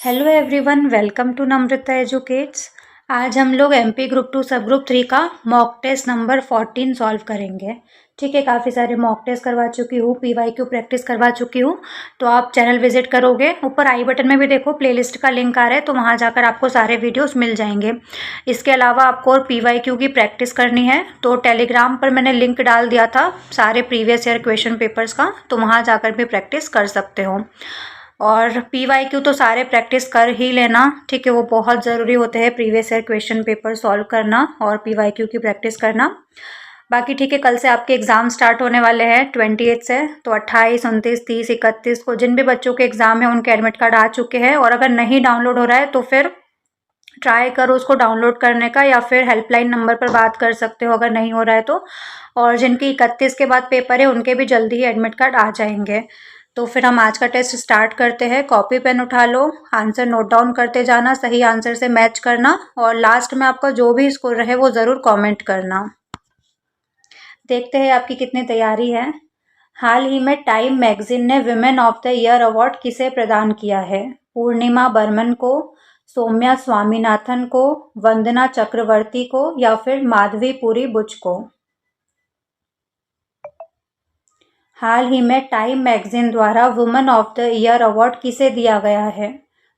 Hello everyone, welcome to Namrata educates. आज हम लोग एमपी ग्रुप 2 सब ग्रुप 3 का मॉक टेस्ट नंबर 14 सॉल्व करेंगे। ठीक है, काफ़ी सारे मॉक टेस्ट करवा चुकी हूँ, पीवाईक्यू प्रैक्टिस करवा चुकी हूँ। तो आप चैनल विजिट करोगे, ऊपर आई बटन में भी देखो प्लेलिस्ट का लिंक आ रहा है, तो वहाँ जाकर आपको सारे वीडियोस मिल जाएंगे। इसके अलावा आपको और पीवाईक्यू की प्रैक्टिस करनी है तो टेलीग्राम पर मैंने लिंक डाल दिया था सारे प्रीवियस ईयर क्वेश्चन पेपर्स का, तो वहाँ जाकर भी प्रैक्टिस कर सकते हो। और पीवाईक्यू तो सारे प्रैक्टिस कर ही लेना, ठीक है, वो बहुत ज़रूरी होते हैं previous year question paper solve करना और पीवाईक्यू की प्रैक्टिस करना। बाकी ठीक है, कल से आपके एग्ज़ाम स्टार्ट होने वाले हैं 28 से, तो 28, 29, 30, 31 को जिन भी बच्चों के एग्ज़ाम है उनके एडमिट कार्ड आ चुके हैं। और अगर नहीं डाउनलोड हो रहा है तो फिर ट्राई करो उसको डाउनलोड करने का, या फिर हेल्पलाइन नंबर पर बात कर सकते हो अगर नहीं हो रहा है तो। और जिनकी 31 के बाद पेपर है उनके भी जल्दी ही एडमिट कार्ड आ जाएंगे। तो फिर हम आज का टेस्ट स्टार्ट करते हैं। कॉपी पेन उठा लो, आंसर नोट डाउन करते जाना, सही आंसर से मैच करना, और लास्ट में आपका जो भी स्कोर रहे वो ज़रूर कमेंट करना। देखते हैं आपकी कितनी तैयारी है। हाल ही में टाइम मैगजीन ने women of the year award किसे प्रदान किया है? पूर्णिमा बर्मन को, सौम्या स्वामीनाथन को, वंदना चक्रवर्ती को, या फिर माधवी पुरी बुच को? हाल ही में टाइम मैगजीन द्वारा women of the year award किसे दिया गया है?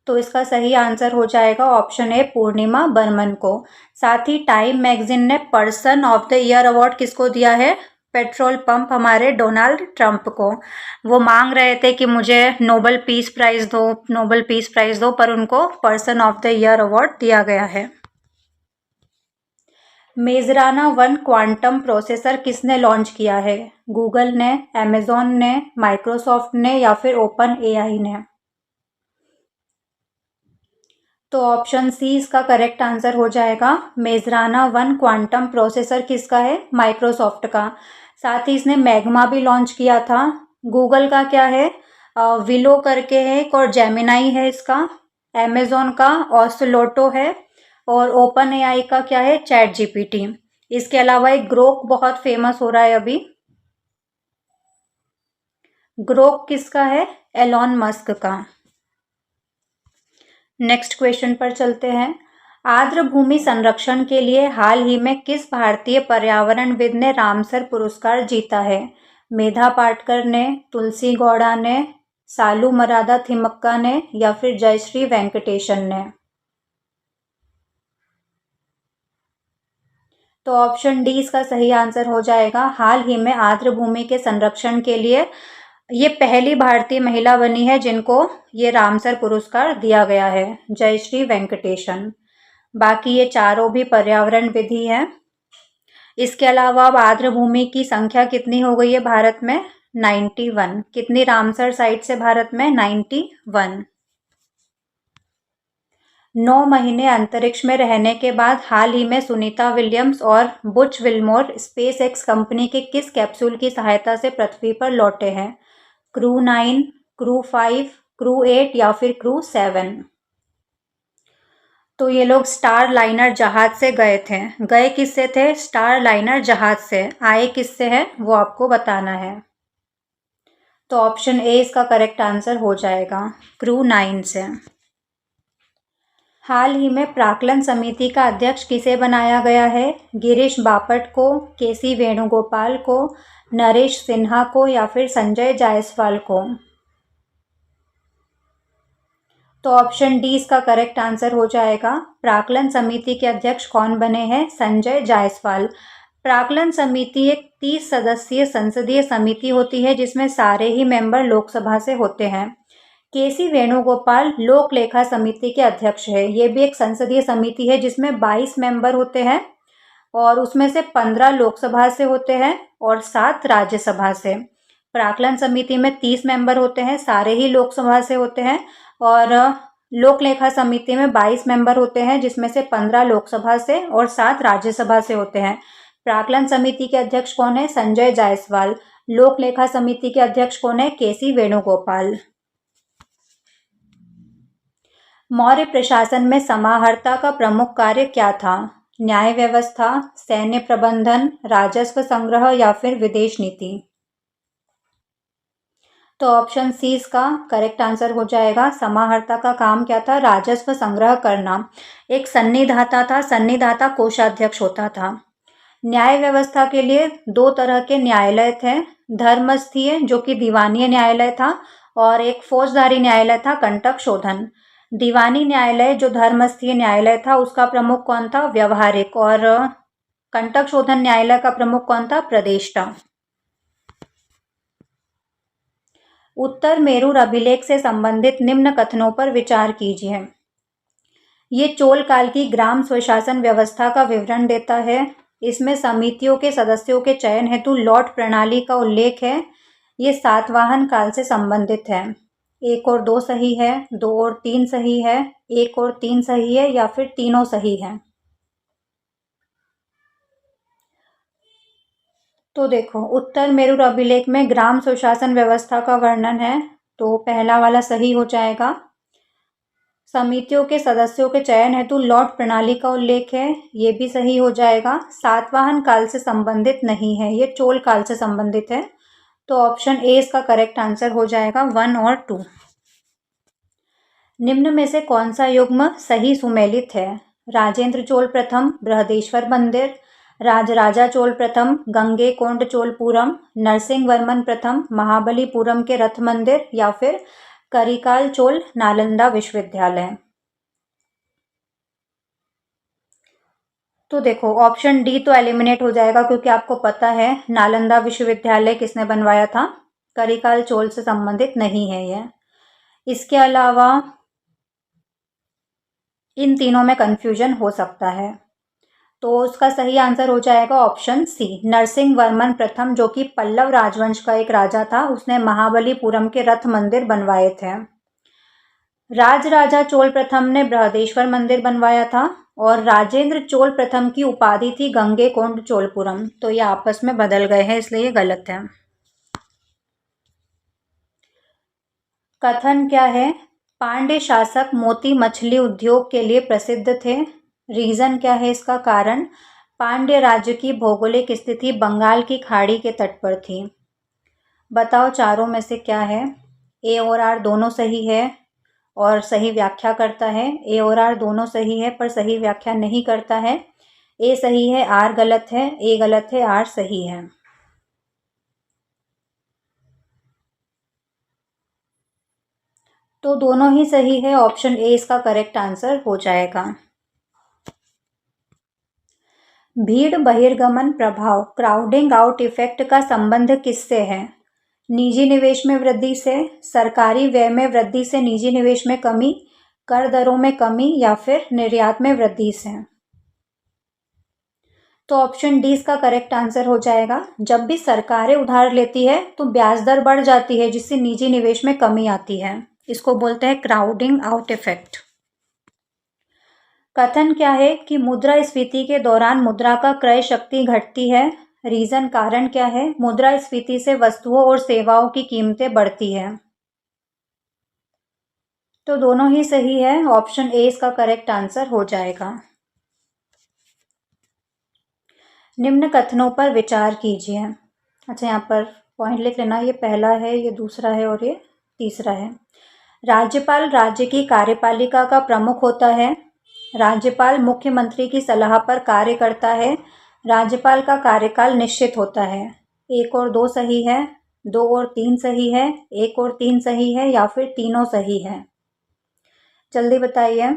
तो इसका सही आंसर हो जाएगा ऑप्शन ए, पूर्णिमा बर्मन को। साथ ही टाइम मैगजीन ने person of the year award किसको दिया है? पेट्रोल पंप हमारे डोनाल्ड ट्रंप को। वो मांग रहे थे कि मुझे नोबेल पीस प्राइज दो, नोबेल पीस प्राइज दो, पर उनको person of the year award दिया गया है। मेजराना 1 क्वांटम प्रोसेसर किसने लॉन्च किया है? गूगल ने, अमेजॉन ने, माइक्रोसॉफ्ट ने, या फिर ओपन एआई ने? तो ऑप्शन सी इसका करेक्ट आंसर हो जाएगा। मेजराना 1 क्वांटम प्रोसेसर किसका है? माइक्रोसॉफ्ट का। साथ ही इसने मैग्मा भी लॉन्च किया था। गूगल का क्या है? विलो करके है एक, और जेमिनाई है इसका। अमेजॉन का ऑसलोटो है, और ओपन एआई का क्या है? Chat GPT. इसके अलावा एक ग्रोक बहुत फेमस हो रहा है अभी। ग्रोक किसका है? एलॉन मस्क का। नेक्स्ट क्वेश्चन पर चलते हैं। आर्द्र भूमि संरक्षण के लिए हाल ही में किस भारतीय पर्यावरणविद ने रामसर पुरस्कार जीता है? मेधा पाटकर ने, तुलसी गौड़ा ने, सालू मरादा थिमक्का ने, या फिर जयश्री वेंकटेशन ने? तो ऑप्शन डी इसका सही आंसर हो जाएगा। हाल ही में आर्द्र भूमि के संरक्षण के लिए ये पहली भारतीय महिला बनी है जिनको ये रामसर पुरस्कार दिया गया है, जयश्री वेंकटेशन। बाकी ये चारों भी पर्यावरण विधि है। इसके अलावा अब आर्द्र भूमि की संख्या कितनी हो गई है भारत में? 91। कितनी रामसर साइट से भारत में? 91। 9 महीने अंतरिक्ष में रहने के बाद हाल ही में सुनीता विलियम्स और Butch Wilmore space x company के किस कैप्सूल की सहायता से पृथ्वी पर लौटे हैं? क्रू 9, क्रू 5, क्रू 8, या फिर क्रू 7? तो ये लोग स्टार लाइनर जहाज से गए थे। गए किससे थे? स्टार लाइनर जहाज से। आए किससे है वो आपको बताना है। तो ऑप्शन ए इसका करेक्ट आंसर हो जाएगा, क्रू 9 से। हाल ही में प्राक्कलन समिति का अध्यक्ष किसे बनाया गया है? गिरीश बापट को, केसी वेणुगोपाल को, नरेश सिन्हा को, या फिर संजय जायसवाल को? तो ऑप्शन डी इसका करेक्ट आंसर हो जाएगा। प्राक्कलन समिति के अध्यक्ष कौन बने हैं? संजय जायसवाल। प्राक्कलन समिति एक 30 सदस्यीय संसदीय समिति होती है जिसमें सारे ही मेंबर लोकसभा से होते हैं। केसी वेणुगोपाल लोक लेखा समिति के अध्यक्ष है। ये भी एक संसदीय समिति है जिसमें 22 मेंबर होते हैं, और उसमें से 15 लोकसभा से होते हैं और 7 राज्यसभा से। प्राक्कलन समिति में 30 मेंबर होते हैं, सारे ही लोकसभा से होते हैं। और लोक लेखा समिति में 22 मेंबर होते हैं जिसमें से 15 लोकसभा से और 7 राज्यसभा से होते हैं। प्राक्कलन समिति के अध्यक्ष कौन है? संजय जायसवाल। लोक लेखा समिति के अध्यक्ष कौन है? केसी वेणुगोपाल। मौर्य प्रशासन में समाहर्ता का प्रमुख कार्य क्या था? न्याय व्यवस्था, सैन्य प्रबंधन, राजस्व संग्रह, या फिर विदेश नीति? तो ऑप्शन सी इसका करेक्ट आंसर हो जाएगा। समाहर्ता का काम क्या था? राजस्व संग्रह करना। एक सन्निधाता था, सन्निधाता कोषाध्यक्ष होता था। न्याय व्यवस्था के लिए दो तरह के न्यायालय थे, धर्मस्थीय जो कि दीवानीय न्यायालय था, और एक फौजदारी न्यायालय था, कंटक शोधन। दीवानी न्यायालय जो धर्मस्थीय न्यायालय था उसका प्रमुख कौन था? व्यवहारिक। और कंटक शोधन न्यायालय का प्रमुख कौन था? प्रदेष्टा। उत्तर मेरूर अभिलेख से संबंधित निम्न कथनों पर विचार कीजिए। ये चोल काल की ग्राम स्वशासन व्यवस्था का विवरण देता है। इसमें समितियों के सदस्यों के चयन हेतु लॉट प्रणाली का उल्लेख है। ये सातवाहन काल से संबंधित है। 1 और 2 सही है, 2 और 3 सही है, 1 और 3 सही है, या फिर तीनों सही है। तो देखो, उत्तर मेरूर अभिलेख में ग्राम स्वशासन व्यवस्था का वर्णन है, तो पहला वाला सही हो जाएगा। समितियों के सदस्यों के चयन हेतु लॉट प्रणाली का उल्लेख है, ये भी सही हो जाएगा। सातवाहन काल से संबंधित नहीं है, ये चोल काल से संबंधित है, तो ऑप्शन ए इसका करेक्ट आंसर हो जाएगा, 1 और 2। निम्न में से कौन सा युग्म सही सुमेलित है? राजेंद्र चोल प्रथम बृहदेश्वर मंदिर, राजराजा चोल प्रथम गंगेकोंड चोलपुरम, नरसिंह वर्मन प्रथम महाबलीपुरम के रथ मंदिर, या फिर करिकाल चोल नालंदा विश्वविद्यालय। तो देखो, ऑप्शन डी तो एलिमिनेट हो जाएगा क्योंकि आपको पता है नालंदा विश्वविद्यालय किसने बनवाया था? करिकाल चोल से संबंधित नहीं है यह। इसके अलावा इन तीनों में कंफ्यूजन हो सकता है, तो उसका सही आंसर हो जाएगा ऑप्शन सी, नरसिंह वर्मन प्रथम, जो कि पल्लव राजवंश का एक राजा था। उसने महाबलीपुरम के रथ मंदिर बनवाए थे। राजराजा चोल प्रथम ने बृहदेश्वर मंदिर बनवाया था, और राजेंद्र चोल प्रथम की उपाधि थी गंगेकोंड चोलपुरम। तो ये आपस में बदल गए हैं, इसलिए ये गलत है। कथन क्या है? पांड्य शासक मोती मछली उद्योग के लिए प्रसिद्ध थे। रीजन क्या है इसका? कारण पांड्य राज्य की भौगोलिक स्थिति बंगाल की खाड़ी के तट पर थी। बताओ चारों में से क्या है? ए और आर दोनों सही है और सही व्याख्या करता है। ए और आर दोनों सही है पर सही व्याख्या नहीं करता है। ए सही है, आर गलत है, ए गलत है, आर सही है। तो दोनों ही सही है, ऑप्शन ए इसका करेक्ट आंसर हो जाएगा। भीड़ बहिर्गमन प्रभाव क्राउडिंग आउट इफेक्ट का संबंध किससे है? निजी निवेश में वृद्धि से, सरकारी व्यय में वृद्धि से निजी निवेश में कमी, कर दरों में कमी, या फिर निर्यात में वृद्धि से। तो ऑप्शन डी इसका करेक्ट आंसर हो जाएगा। जब भी सरकारें उधार लेती है तो ब्याज दर बढ़ जाती है, जिससे निजी निवेश में कमी आती है। इसको बोलते हैं क्राउडिंग आउट इफेक्ट। कथन क्या है कि मुद्रास्फीति के दौरान मुद्रा का क्रय शक्ति घटती है? रीजन कारण क्या है? मुद्रास्फीति से वस्तुओं और सेवाओं की कीमतें बढ़ती है। तो दोनों ही सही है, ऑप्शन ए इसका करेक्ट आंसर हो जाएगा। निम्न कथनों पर विचार कीजिए। अच्छा, यहाँ पर पॉइंट लिख लेना, ये पहला है, ये दूसरा है और ये तीसरा है। राज्यपाल राज्य की कार्यपालिका का प्रमुख होता है। राज्यपाल मुख्यमंत्री की सलाह पर कार्य करता है। राज्यपाल का कार्यकाल निश्चित होता है। 1 और 2 सही है, 2 और 3 सही है, 1 और 3 सही है, या फिर तीनों सही है? जल्दी बताइए।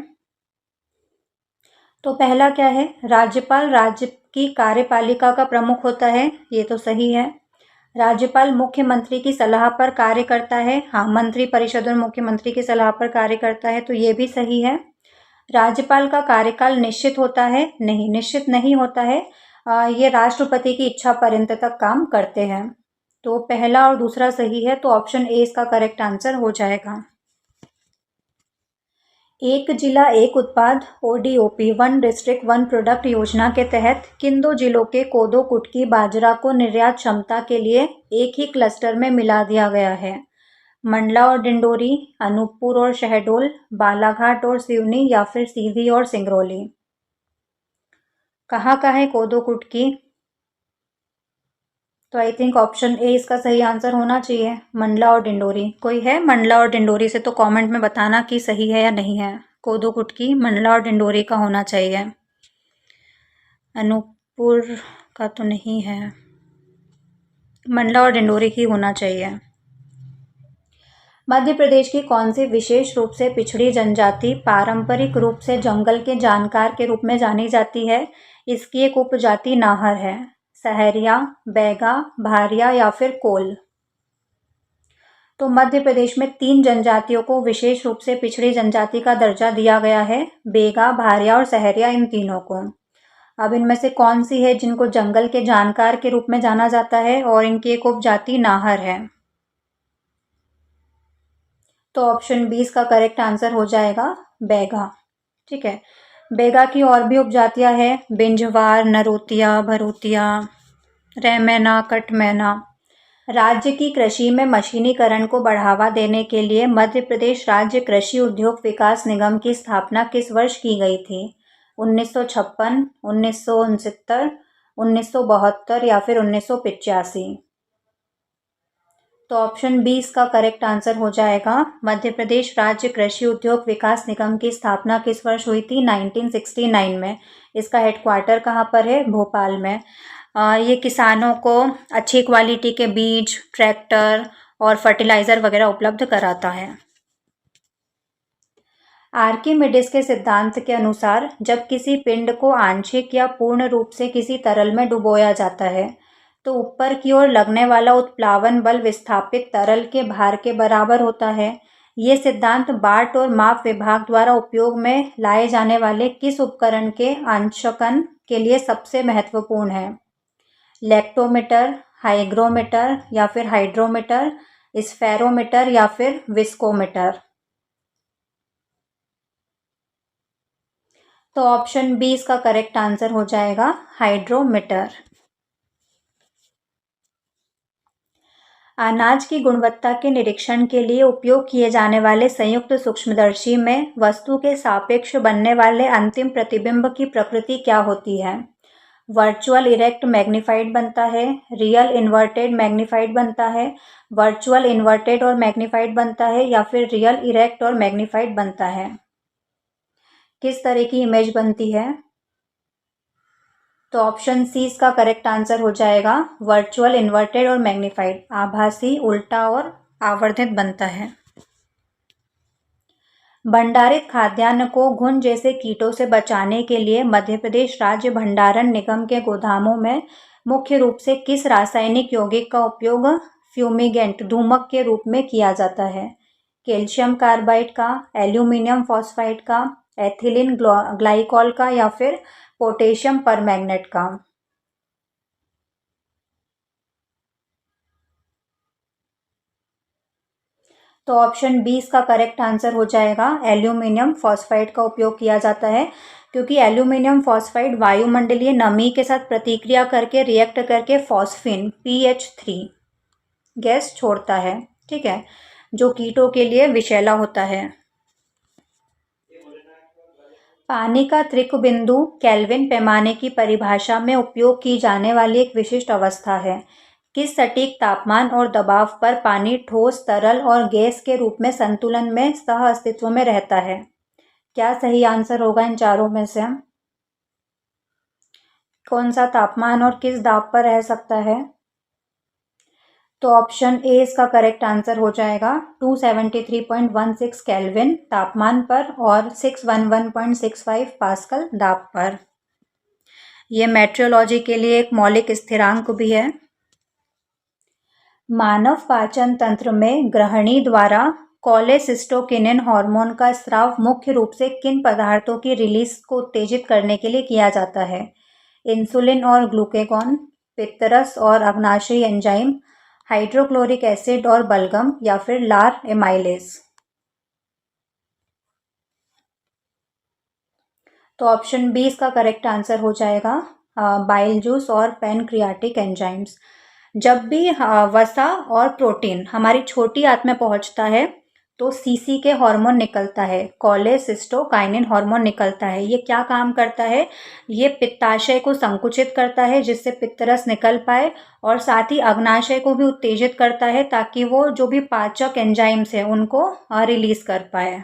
तो पहला क्या है? राज्यपाल राज्य की कार्यपालिका का प्रमुख होता है, ये तो सही है। राज्यपाल मुख्यमंत्री की सलाह पर कार्य करता है, हाँ, मंत्री परिषद और मुख्यमंत्री की सलाह पर कार्य करता है, तो ये भी सही है। राज्यपाल का कार्यकाल निश्चित होता है, नहीं, निश्चित नहीं होता है। ये राष्ट्रपति की इच्छा पर्यंत तक काम करते हैं। तो पहला और दूसरा सही है, तो ऑप्शन ए इसका करेक्ट आंसर हो जाएगा। एक जिला एक उत्पाद ODOP, one district one product योजना के तहत किन दो जिलों के कोदो कुटकी बाजरा को निर्यात क्षमता के लिए एक ही क्लस्टर में मिला दिया गया है? मंडला और डिंडोरी, अनूपपुर और शहडोल, बालाघाट और सिवनी, या फिर सीधी और सिंगरौली? कहाँ का है कोदो कुटकी? तो आई थिंक ऑप्शन ए इसका सही आंसर होना चाहिए, मंडला और डिंडोरी। कोई है मंडला और डिंडोरी से तो कमेंट में बताना कि सही है या नहीं है। कोदो कुटकी मंडला और डिंडोरी का होना चाहिए। अनूपपुर का तो नहीं है, मंडला और डिंडोरी ही होना चाहिए। मध्य प्रदेश की कौन सी विशेष रूप से पिछड़ी जनजाति पारंपरिक रूप से जंगल के जानकार के रूप में जानी जाती है? इसकी एक उपजाति नाहर है। सहरिया, बैगा, भारिया या फिर कोल। तो मध्य प्रदेश में 3 जनजातियों को विशेष रूप से पिछड़ी जनजाति का दर्जा दिया गया है, बेगा, भारिया और सहरिया, इन तीनों को। अब इनमें से कौन सी है जिनको जंगल के जानकार के रूप में जाना जाता है और इनकी एक उपजाति नाहर है? तो ऑप्शन 20 का करेक्ट आंसर हो जाएगा बैगा। ठीक है, बैगा की और भी उपजातियां हैं, बिंझवार, नरोतिया, भरोतिया, रैमैना, कटमैना। राज्य की कृषि में मशीनीकरण को बढ़ावा देने के लिए मध्य प्रदेश राज्य कृषि उद्योग विकास निगम की स्थापना किस वर्ष की गई थी? 1956, 1969, 1972 या फिर 1985? तो ऑप्शन 20 का करेक्ट आंसर हो जाएगा मध्य प्रदेश राज्य कृषि उद्योग विकास निगम की स्थापना किस वर्ष हुई थी? 1969 में। इसका हेडक्वार्टर कहाँ पर है? भोपाल में। ये किसानों को अच्छी क्वालिटी के बीज, ट्रैक्टर और फर्टिलाइज़र वगैरह उपलब्ध कराता है। आर्किमिडीज के सिद्धांत के अनुसार जब किसी पिंड को आंशिक या पूर्ण रूप से किसी तरल में डुबोया जाता है तो ऊपर की ओर लगने वाला उत्प्लावन बल विस्थापित तरल के भार के बराबर होता है। ये सिद्धांत बाट और माप विभाग द्वारा उपयोग में लाए जाने वाले किस उपकरण के अंशांकन के लिए सबसे महत्वपूर्ण है? लेक्टोमीटर, हाइग्रोमीटर या फिर हाइड्रोमीटर, स्फेरोमीटर या फिर विस्कोमीटर? तो ऑप्शन 20 का करेक्ट आंसर हो जाएगा हाइड्रोमीटर। अनाज की गुणवत्ता के निरीक्षण के लिए उपयोग किए जाने वाले संयुक्त सूक्ष्मदर्शी में वस्तु के सापेक्ष बनने वाले अंतिम प्रतिबिंब की प्रकृति क्या होती है? वर्चुअल इरेक्ट मैग्नीफाइड बनता है, रियल इन्वर्टेड मैग्नीफाइड बनता है, वर्चुअल इन्वर्टेड और मैग्नीफाइड बनता है या फिर रियल इरेक्ट और मैग्नीफाइड बनता है? किस तरह की इमेज बनती है? तो ऑप्शन सी इसका करेक्ट आंसर हो जाएगा वर्चुअल इन्वर्टेड और मैग्नीफाइड, आभासी, उल्टा और आवर्धित बनता है। भंडारित खाद्यान्न को घुन जैसे कीटों से बचाने के लिए मध्य प्रदेश राज्य भंडारण निगम के गोदामों में मुख्य रूप से किस रासायनिक यौगिक का उपयोग फ्यूमिगेंट, धूमक के रूप में किया जाता है? कैल्शियम कार्बाइड का, एल्यूमिनियम फॉस्फाइड का, एथिलीन ग्लाइकॉल का या फिर पोटेशियम परमैंगनेट का? तो ऑप्शन 20 का करेक्ट आंसर हो जाएगा एल्यूमिनियम फॉस्फाइड का उपयोग किया जाता है, क्योंकि एल्यूमिनियम फॉस्फाइड वायुमंडलीय नमी के साथ प्रतिक्रिया करके रिएक्ट करके फॉस्फिन PH3 गैस छोड़ता है। ठीक है, जो कीटों के लिए विषैला होता है। पानी का त्रिक बिंदु केल्विन पैमाने की परिभाषा में उपयोग की जाने वाली एक विशिष्ट अवस्था है। किस सटीक तापमान और दबाव पर पानी ठोस, तरल और गैस के रूप में संतुलन में सह अस्तित्व में रहता है? क्या सही आंसर होगा इन चारों में से? कौन सा तापमान और किस दाब पर रह सकता है? तो ऑप्शन ए इसका करेक्ट आंसर हो जाएगा 273.16 केल्विन तापमान पर और 611.65 पास्कल दाब पर। यह मेट्रोलॉजी के लिए एक मौलिक स्थिरांक भी है। मानव पाचन तंत्र में ग्रहणी द्वारा कोलेसिस्टोकिनिन हार्मोन का स्राव मुख्य रूप से किन पदार्थों की रिलीज को उत्तेजित करने के लिए किया जाता है? इंसुलिन और ग्लूकेगॉन, पित्तरस और अग्नाशयी एंजाइम, हाइड्रोक्लोरिक एसिड और बलगम या फिर लार एमाइलेज? तो ऑप्शन 20 का करेक्ट आंसर हो जाएगा बाइल जूस और पैनक्रियाटिक एंजाइम्स। जब भी वसा और प्रोटीन हमारी छोटी आंत में पहुंचता है तो सीसी के हार्मोन निकलता है, कोलेसिस्टोकाइनिन हार्मोन निकलता है। ये क्या काम करता है? ये पित्ताशय को संकुचित करता है जिससे पित्तरस निकल पाए, और साथ ही अग्नाशय को भी उत्तेजित करता है ताकि वो जो भी पाचक एंजाइम्स है उनको रिलीज कर पाए।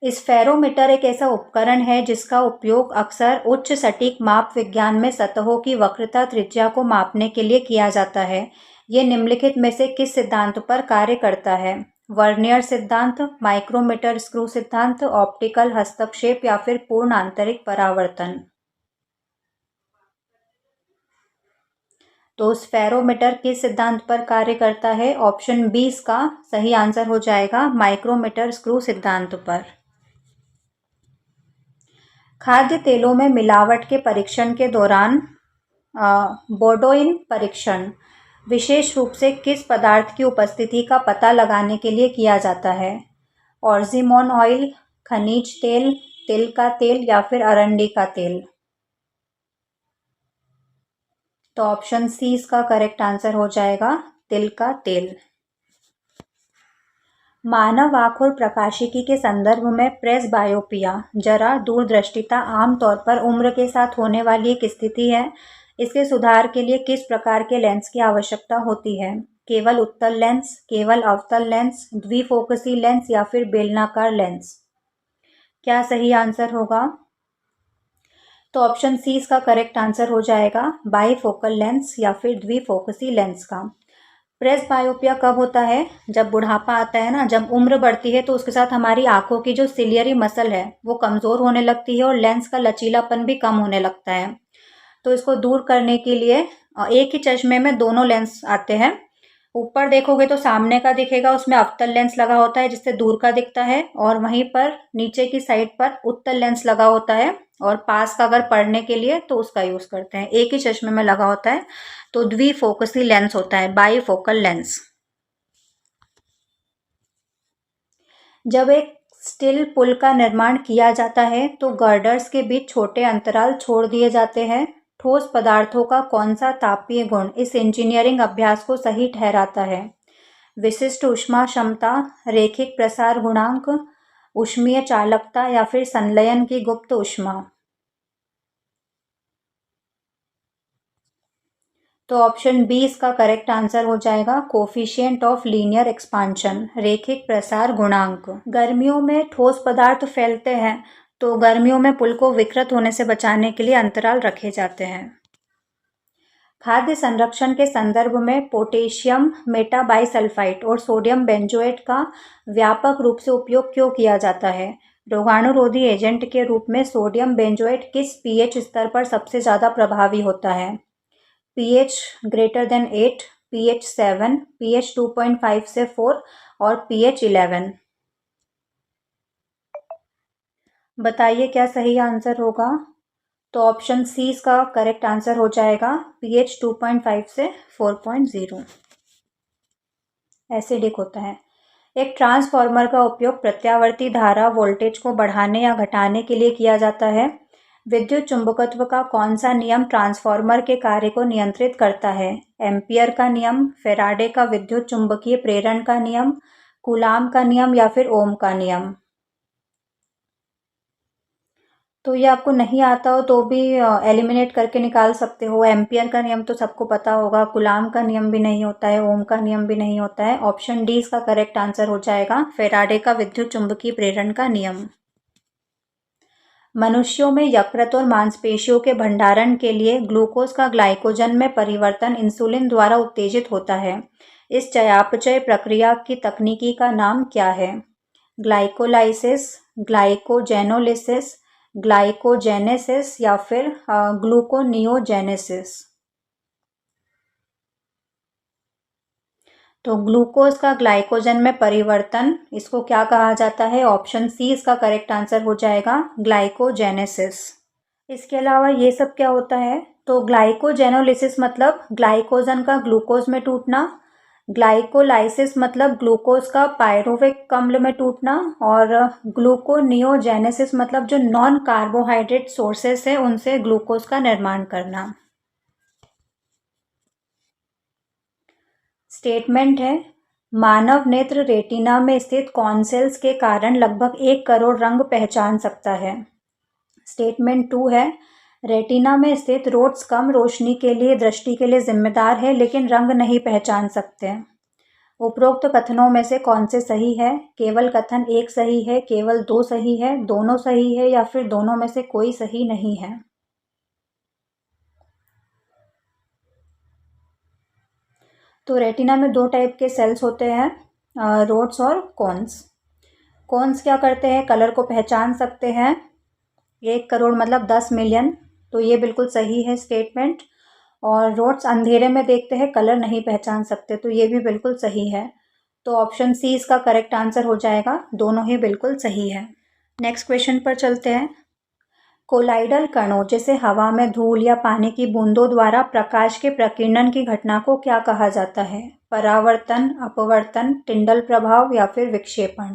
स्फेरोमीटर एक ऐसा उपकरण है जिसका उपयोग अक्सर उच्च सटीक माप विज्ञान में सतहों की वक्रता त्रिज्या को मापने के लिए किया जाता है। ये निम्नलिखित में से किस सिद्धांत पर कार्य करता है? वर्नियर सिद्धांत, माइक्रोमीटर स्क्रू सिद्धांत, ऑप्टिकल हस्तक्षेप या फिर पूर्ण आंतरिक परावर्तन। तो स्फेरोमीटर किस सिद्धांत पर कार्य करता है? ऑप्शन बी इसका सही आंसर हो जाएगा, माइक्रोमीटर स्क्रू सिद्धांत पर। खाद्य तेलों में मिलावट के परीक्षण के दौरान बोडोइन परीक्षण विशेष रूप से किस पदार्थ की उपस्थिति का पता लगाने के लिए किया जाता है? ऑर्जिमोन ऑयल, खनिज तेल, तिल का तेल या फिर अरंडी का तेल। तो ऑप्शन सी इसका करेक्ट आंसर हो जाएगा, तिल का तेल। मानव आँख और प्रकाशिकी के संदर्भ में प्रेसबायोपिया, जरा दूरदृष्टिता, आमतौर पर उम्र के साथ होने वाली एक स्थिति है। इसके सुधार के लिए किस प्रकार के लेंस की आवश्यकता होती है? केवल उत्तल लेंस, केवल अवतल लेंस, द्विफोकसी लेंस या फिर बेलनाकार लेंस। क्या सही आंसर होगा? तो ऑप्शन सी इसका करेक्ट आंसर हो जाएगा, बाईफोकल लेंस या फिर द्विफोकसी लेंस का। प्रेसबायोपिया कब होता है? जब बुढ़ापा आता है ना, जब उम्र बढ़ती है तो उसके साथ हमारी आंखों की जो सिलियरी मसल है वो कमज़ोर होने लगती है और लेंस का लचीलापन भी कम होने लगता है। तो इसको दूर करने के लिए एक ही चश्मे में दोनों लेंस आते हैं। ऊपर देखोगे तो सामने का दिखेगा, उसमें अवतल लेंस लगा होता है जिससे दूर का दिखता है, और वहीं पर नीचे की साइड पर उत्तल लेंस लगा होता है, और पास का अगर पढ़ने के लिए तो उसका यूज़ करते हैं। एक ही चश्मे में लगा होता है तो द्विफोकसी लेंस होता है, बाईफोकल लेंस। जब एक स्टील पुल का निर्माण किया जाता है तो गर्डर्स के बीच छोटे अंतराल छोड़ दिए जाते हैं। ठोस पदार्थों का कौन सा तापीय गुण इस इंजीनियरिंग अभ्यास को सही ठहराता है? विशिष्ट ऊष्मा क्षमता, रैखिक प्रसार गुणांक, ऊष्मीय चालकता या फिर संलयन की गुप्त ऊष्मा। तो ऑप्शन बी इसका करेक्ट आंसर हो जाएगा, कोफिशिएंट ऑफ लीनियर एक्सपांशन, रैखिक प्रसार गुणांक। गर्मियों में ठोस पदार्थ फैलते हैं तो गर्मियों में पुल को विकृत होने से बचाने के लिए अंतराल रखे जाते हैं। खाद्य संरक्षण के संदर्भ में पोटेशियम मेटाबाइसल्फाइड और सोडियम बेंजोएट का व्यापक रूप से उपयोग क्यों किया जाता है? रोगाणुरोधी एजेंट के रूप में सोडियम बेंजोएट किस पीएच स्तर पर सबसे ज़्यादा प्रभावी होता है? PH greater than 8, pH 7, pH 2.5 से 4 और पीएच 11। बताइए क्या सही आंसर होगा? तो ऑप्शन सी इसका करेक्ट आंसर हो जाएगा, पीएच 2.5 से 4.0। एसिडिक होता है। एक ट्रांसफार्मर का उपयोग प्रत्यावर्ती धारा वोल्टेज को बढ़ाने या घटाने के लिए किया जाता है। विद्युत चुंबकत्व का कौन सा नियम ट्रांसफार्मर के कार्य को नियंत्रित करता है? एम्पियर का नियम, फेराडे का विद्युत चुंबकीय प्रेरण का नियम, कूलाम का नियम या फिर ओम का नियम। तो ये आपको नहीं आता हो तो भी एलिमिनेट करके निकाल सकते हो। एम्पियर का नियम तो सबको पता होगा, कूलाम का नियम भी नहीं होता है, ओम का नियम भी नहीं होता है। ऑप्शन डी इसका करेक्ट आंसर हो जाएगा, फेराडे का विद्युत चुंबकीय प्रेरण का नियम। मनुष्यों में यकृत और मांसपेशियों के भंडारण के लिए ग्लूकोज का ग्लाइकोजन में परिवर्तन इंसुलिन द्वारा उत्तेजित होता है। इस चयापचय प्रक्रिया की तकनीकी का नाम क्या है? ग्लाइकोलाइसिस, ग्लाइकोजेनोलिसिस, ग्लाइकोजेनेसिस या फिर ग्लूकोनियोजेनेसिस। तो ग्लूकोज का ग्लाइकोजन में परिवर्तन, इसको क्या कहा जाता है? ऑप्शन सी इसका करेक्ट आंसर हो जाएगा, ग्लाइकोजेनेसिस। इसके अलावा ये सब क्या होता है? तो ग्लाइकोजेनोलिसिस मतलब ग्लाइकोजन का ग्लूकोज में टूटना, ग्लाइकोलाइसिस मतलब ग्लूकोज का पायरुविक अम्ल में टूटना, और ग्लूकोनियोजेनेसिस मतलब जो नॉन कार्बोहाइड्रेट सोर्सेस है उनसे ग्लूकोज का निर्माण करना। स्टेटमेंट है, मानव नेत्र रेटिना में स्थित कॉन सेल्स के कारण लगभग 1 करोड़ रंग पहचान सकता है। स्टेटमेंट 2 है, रेटिना में स्थित रोड्स कम रोशनी के लिए दृष्टि के लिए जिम्मेदार है लेकिन रंग नहीं पहचान सकते। उपरोक्त कथनों में से कौन से सही है? केवल कथन एक सही है, केवल 2 सही है, दोनों सही है या फिर दोनों में से कोई सही नहीं है। तो रेटिना में 2 टाइप के सेल्स होते हैं, रोड्स और कोन्स। कोन्स क्या करते हैं? कलर को पहचान सकते हैं। 1 करोड़ मतलब 10 मिलियन, तो ये बिल्कुल सही है स्टेटमेंट। और रोड्स अंधेरे में देखते हैं, कलर नहीं पहचान सकते, तो ये भी बिल्कुल सही है। तो ऑप्शन सी इसका करेक्ट आंसर हो जाएगा, दोनों ही बिल्कुल सही है। नेक्स्ट क्वेश्चन पर चलते हैं। कोलाइडल कणों जैसे हवा में धूल या पानी की बूंदों द्वारा प्रकाश के प्रकीर्णन की घटना को क्या कहा जाता है? परावर्तन, अपवर्तन, टिंडल प्रभाव या फिर विक्षेपण।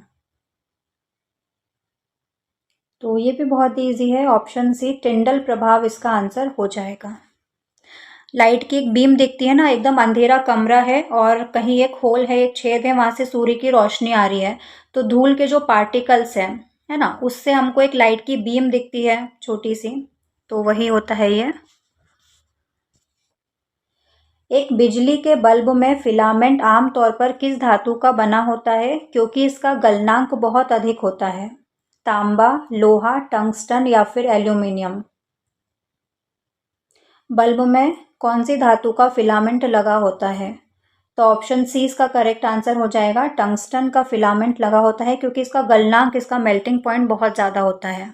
तो ये भी बहुत ईजी है, ऑप्शन सी टिंडल प्रभाव इसका आंसर हो जाएगा। लाइट की एक बीम दिखती है ना, एकदम अंधेरा कमरा है और कहीं एक होल है, एक छेद है, वहां से सूर्य की रोशनी आ रही है, तो धूल के जो पार्टिकल्स हैं, है ना, उससे हमको एक लाइट की बीम दिखती है छोटी सी, तो वही होता है ये। एक बिजली के बल्ब में फिलामेंट आमतौर पर किस धातु का बना होता है क्योंकि इसका गलनांक बहुत अधिक होता है? तांबा, लोहा, टंगस्टन या फिर एल्यूमिनियम। बल्ब में कौन सी धातु का फिलामेंट लगा होता है? तो ऑप्शन सी इसका करेक्ट आंसर हो जाएगा, टंगस्टन का फिलामेंट लगा होता है क्योंकि इसका गलनांक, इसका मेल्टिंग पॉइंट बहुत ज़्यादा होता है।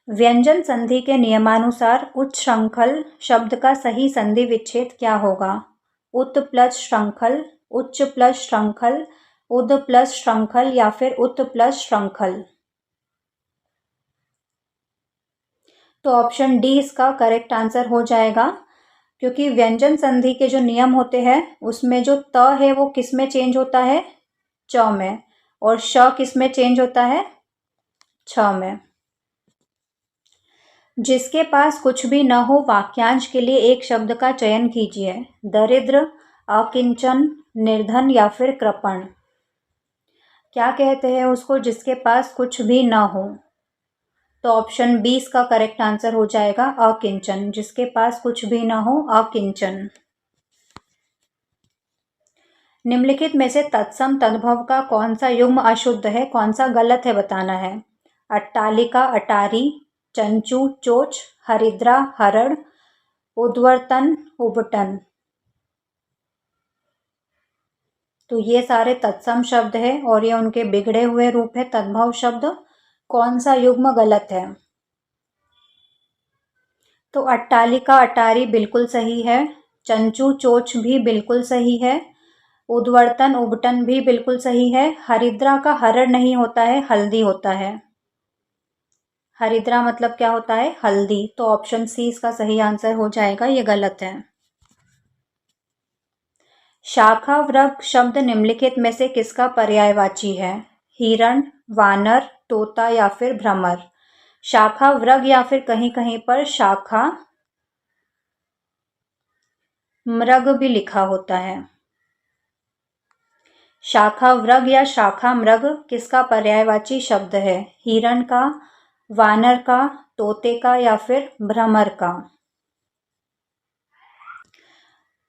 व्यंजन संधि के नियमानुसार उच्च श्रृंखल शब्द का सही संधि विच्छेद क्या होगा? उत प्लस श्रृंखल, उच्च प्लस श्रृंखल, उद प्लस श्रृंखल या फिर उत प्लस श्रृंखल। तो ऑप्शन डी इसका करेक्ट आंसर हो जाएगा, क्योंकि व्यंजन संधि के जो नियम होते हैं उसमें जो त है वो किस में चेंज होता है? च में। और श किस में चेंज होता है? छ में। जिसके पास कुछ भी न हो वाक्यांश के लिए एक शब्द का चयन कीजिए। दरिद्र, अकिंचन, निर्धन या फिर कृपण। क्या कहते हैं उसको जिसके पास कुछ भी न हो? तो ऑप्शन बी इसका करेक्ट आंसर हो जाएगा, अकिंचन। जिसके पास कुछ भी न हो, अकिंचन। निम्नलिखित में से तत्सम तद्भव का कौन सा युग्म अशुद्ध है, कौन सा गलत है बताना है। अट्टालिका, अटारी, चंचू, चोच, हरिद्रा, हरड़, उद्वर्तन, उबटन। तो ये सारे तत्सम शब्द है और ये उनके बिगड़े हुए रूप है तद्भव शब्द। कौन सा युग्म गलत है? तो अट्टालिका, अटारी बिल्कुल सही है। चंचू, चोच भी बिल्कुल सही है। उद्वर्तन, उबटन भी बिल्कुल सही है। हरिद्रा का हरड़ नहीं होता है, हल्दी होता है। हरिद्रा मतलब क्या होता है? हल्दी। तो ऑप्शन सी इसका सही आंसर हो जाएगा, ये गलत है। शाखा वृक्ष शब्द निम्नलिखित में से किसका पर्यायवाची है? हिरण, वानर, तोता या फिर भ्रमर। शाखा वृक्ष या फिर कहीं कहीं पर शाखा मृग भी लिखा होता है। शाखा वृक्ष या शाखा मृग किसका पर्यायवाची शब्द है? हिरण का, वानर का, तोते का या फिर भ्रमर का।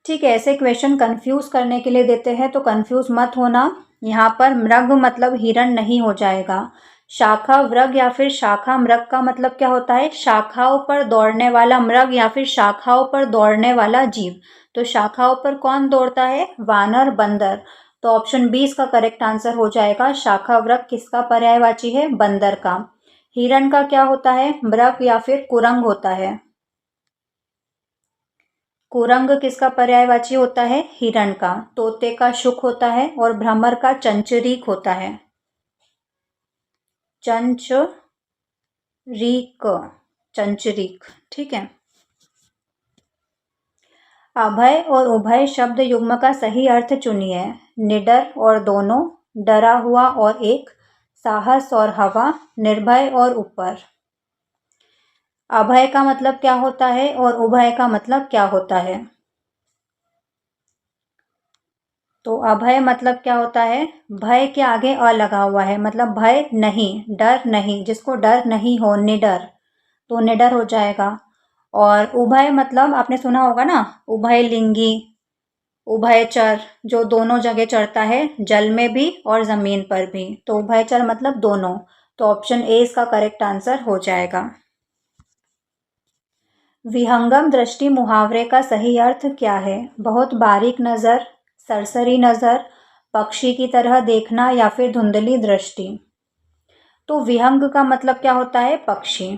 ठीक है, ऐसे क्वेश्चन कंफ्यूज करने के लिए देते हैं, तो कंफ्यूज मत होना। यहाँ पर मृग मतलब हिरण नहीं हो जाएगा। शाखा वृक्ष या फिर शाखा मृग का मतलब क्या होता है? शाखाओं पर दौड़ने वाला मृग या फिर शाखाओं पर दौड़ने वाला जीव। तो शाखाओं पर कौन दौड़ता है? वानर, बंदर। तो ऑप्शन बी इसका करेक्ट आंसर हो जाएगा। शाखा वृक्ष किसका पर्यायवाची है? बंदर का। हिरण का क्या होता है? मृग या फिर कुरंग होता है। कुरंग किसका पर्यायवाची होता है? हिरण का। तोते का शुक होता है और भ्रमर का चंचरीक होता है। चंचरीक, चंचरीक। ठीक है। अभय और उभय शब्द युग्म का सही अर्थ चुनिए। निडर और दोनों, डरा हुआ और एक, साहस और हवा, निर्भय और ऊपर। अभय का मतलब क्या होता है और उभय का मतलब क्या होता है? तो अभय मतलब क्या होता है? भय के आगे अ लगा हुआ है, मतलब भय नहीं, डर नहीं, जिसको डर नहीं हो, निडर, तो निडर हो जाएगा। और उभय मतलब आपने सुना होगा ना, उभय लिंगी, उभयचर, जो दोनों जगह चढ़ता है, जल में भी और जमीन पर भी, तो उभयचर मतलब दोनों। तो ऑप्शन ए इसका करेक्ट आंसर हो जाएगा। विहंगम दृष्टि मुहावरे का सही अर्थ क्या है? बहुत बारीक नज़र, सरसरी नज़र, पक्षी की तरह देखना या फिर धुंधली दृष्टि। तो विहंग का मतलब क्या होता है? पक्षी।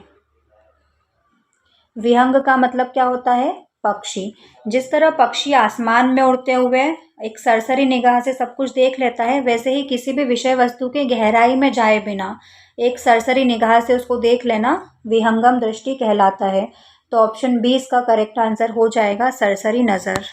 विहंग का मतलब क्या होता है? पक्षी। जिस तरह पक्षी आसमान में उड़ते हुए एक सरसरी निगाह से सब कुछ देख लेता है, वैसे ही किसी भी विषय वस्तु के गहराई में जाए बिना एक सरसरी निगाह से उसको देख लेना विहंगम दृष्टि कहलाता है। तो ऑप्शन बी इसका करेक्ट आंसर हो जाएगा, सरसरी नज़र।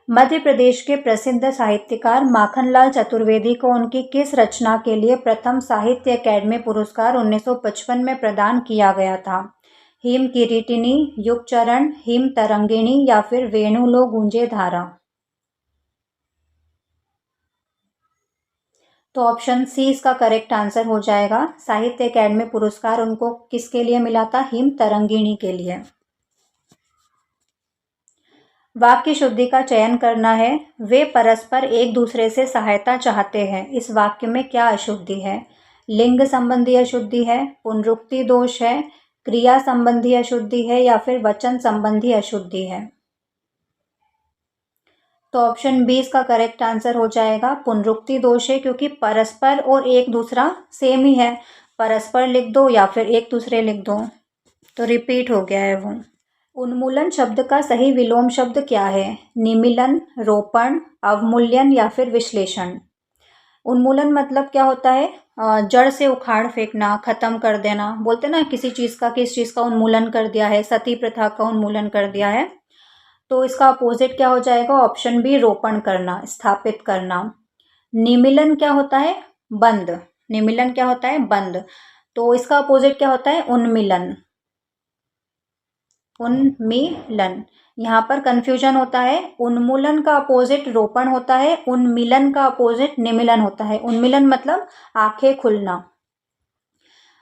मध्य प्रदेश के प्रसिद्ध साहित्यकार माखनलाल चतुर्वेदी को उनकी किस रचना के लिए प्रथम साहित्य अकादमी पुरस्कार 1955 में प्रदान किया गया था? हिम किरीटिनी, युग चरण, हिम तरंगिणी या फिर वेणु लो गूंजे धारा। तो ऑप्शन सी इसका करेक्ट आंसर हो जाएगा। साहित्य अकादमी पुरस्कार उनको किसके लिए मिला था? हिम तरंगिणी के लिए। वाक्य शुद्धि का चयन करना है। वे परस्पर एक दूसरे से सहायता चाहते हैं, इस वाक्य में क्या अशुद्धि है? लिंग संबंधी अशुद्धि है, पुनरुक्ति दोष है, क्रिया संबंधी अशुद्धि है या फिर वचन संबंधी अशुद्धि है? तो ऑप्शन बी इसका करेक्ट आंसर हो जाएगा, पुनरुक्ति दोष है, क्योंकि परस्पर और एक दूसरा सेम ही है। परस्पर लिख दो या फिर एक दूसरे लिख दो, तो रिपीट हो गया है वो। उन्मूलन शब्द का सही विलोम शब्द क्या है? निमीलन, रोपण, अवमूल्यन या फिर विश्लेषण। उन्मूलन मतलब क्या होता है? जड़ से उखाड़ फेंकना, खत्म कर देना। बोलते ना किसी चीज़ का, किस चीज़ का उन्मूलन कर दिया है, सती प्रथा का उन्मूलन कर दिया है। तो इसका अपोजिट क्या हो जाएगा? ऑप्शन बी, रोपण करना, स्थापित करना। निमीलन क्या होता है? बंद। निमीलन क्या होता है? बंद। तो इसका अपोजिट क्या होता है? उन्मिलन। उन्मीलन। यहाँ पर कंफ्यूजन होता है। उन्मूलन का अपोजिट रोपण होता है, उन्मिलन का अपोजिट निमिलन होता है। उन्मिलन मतलब आंखें खुलना।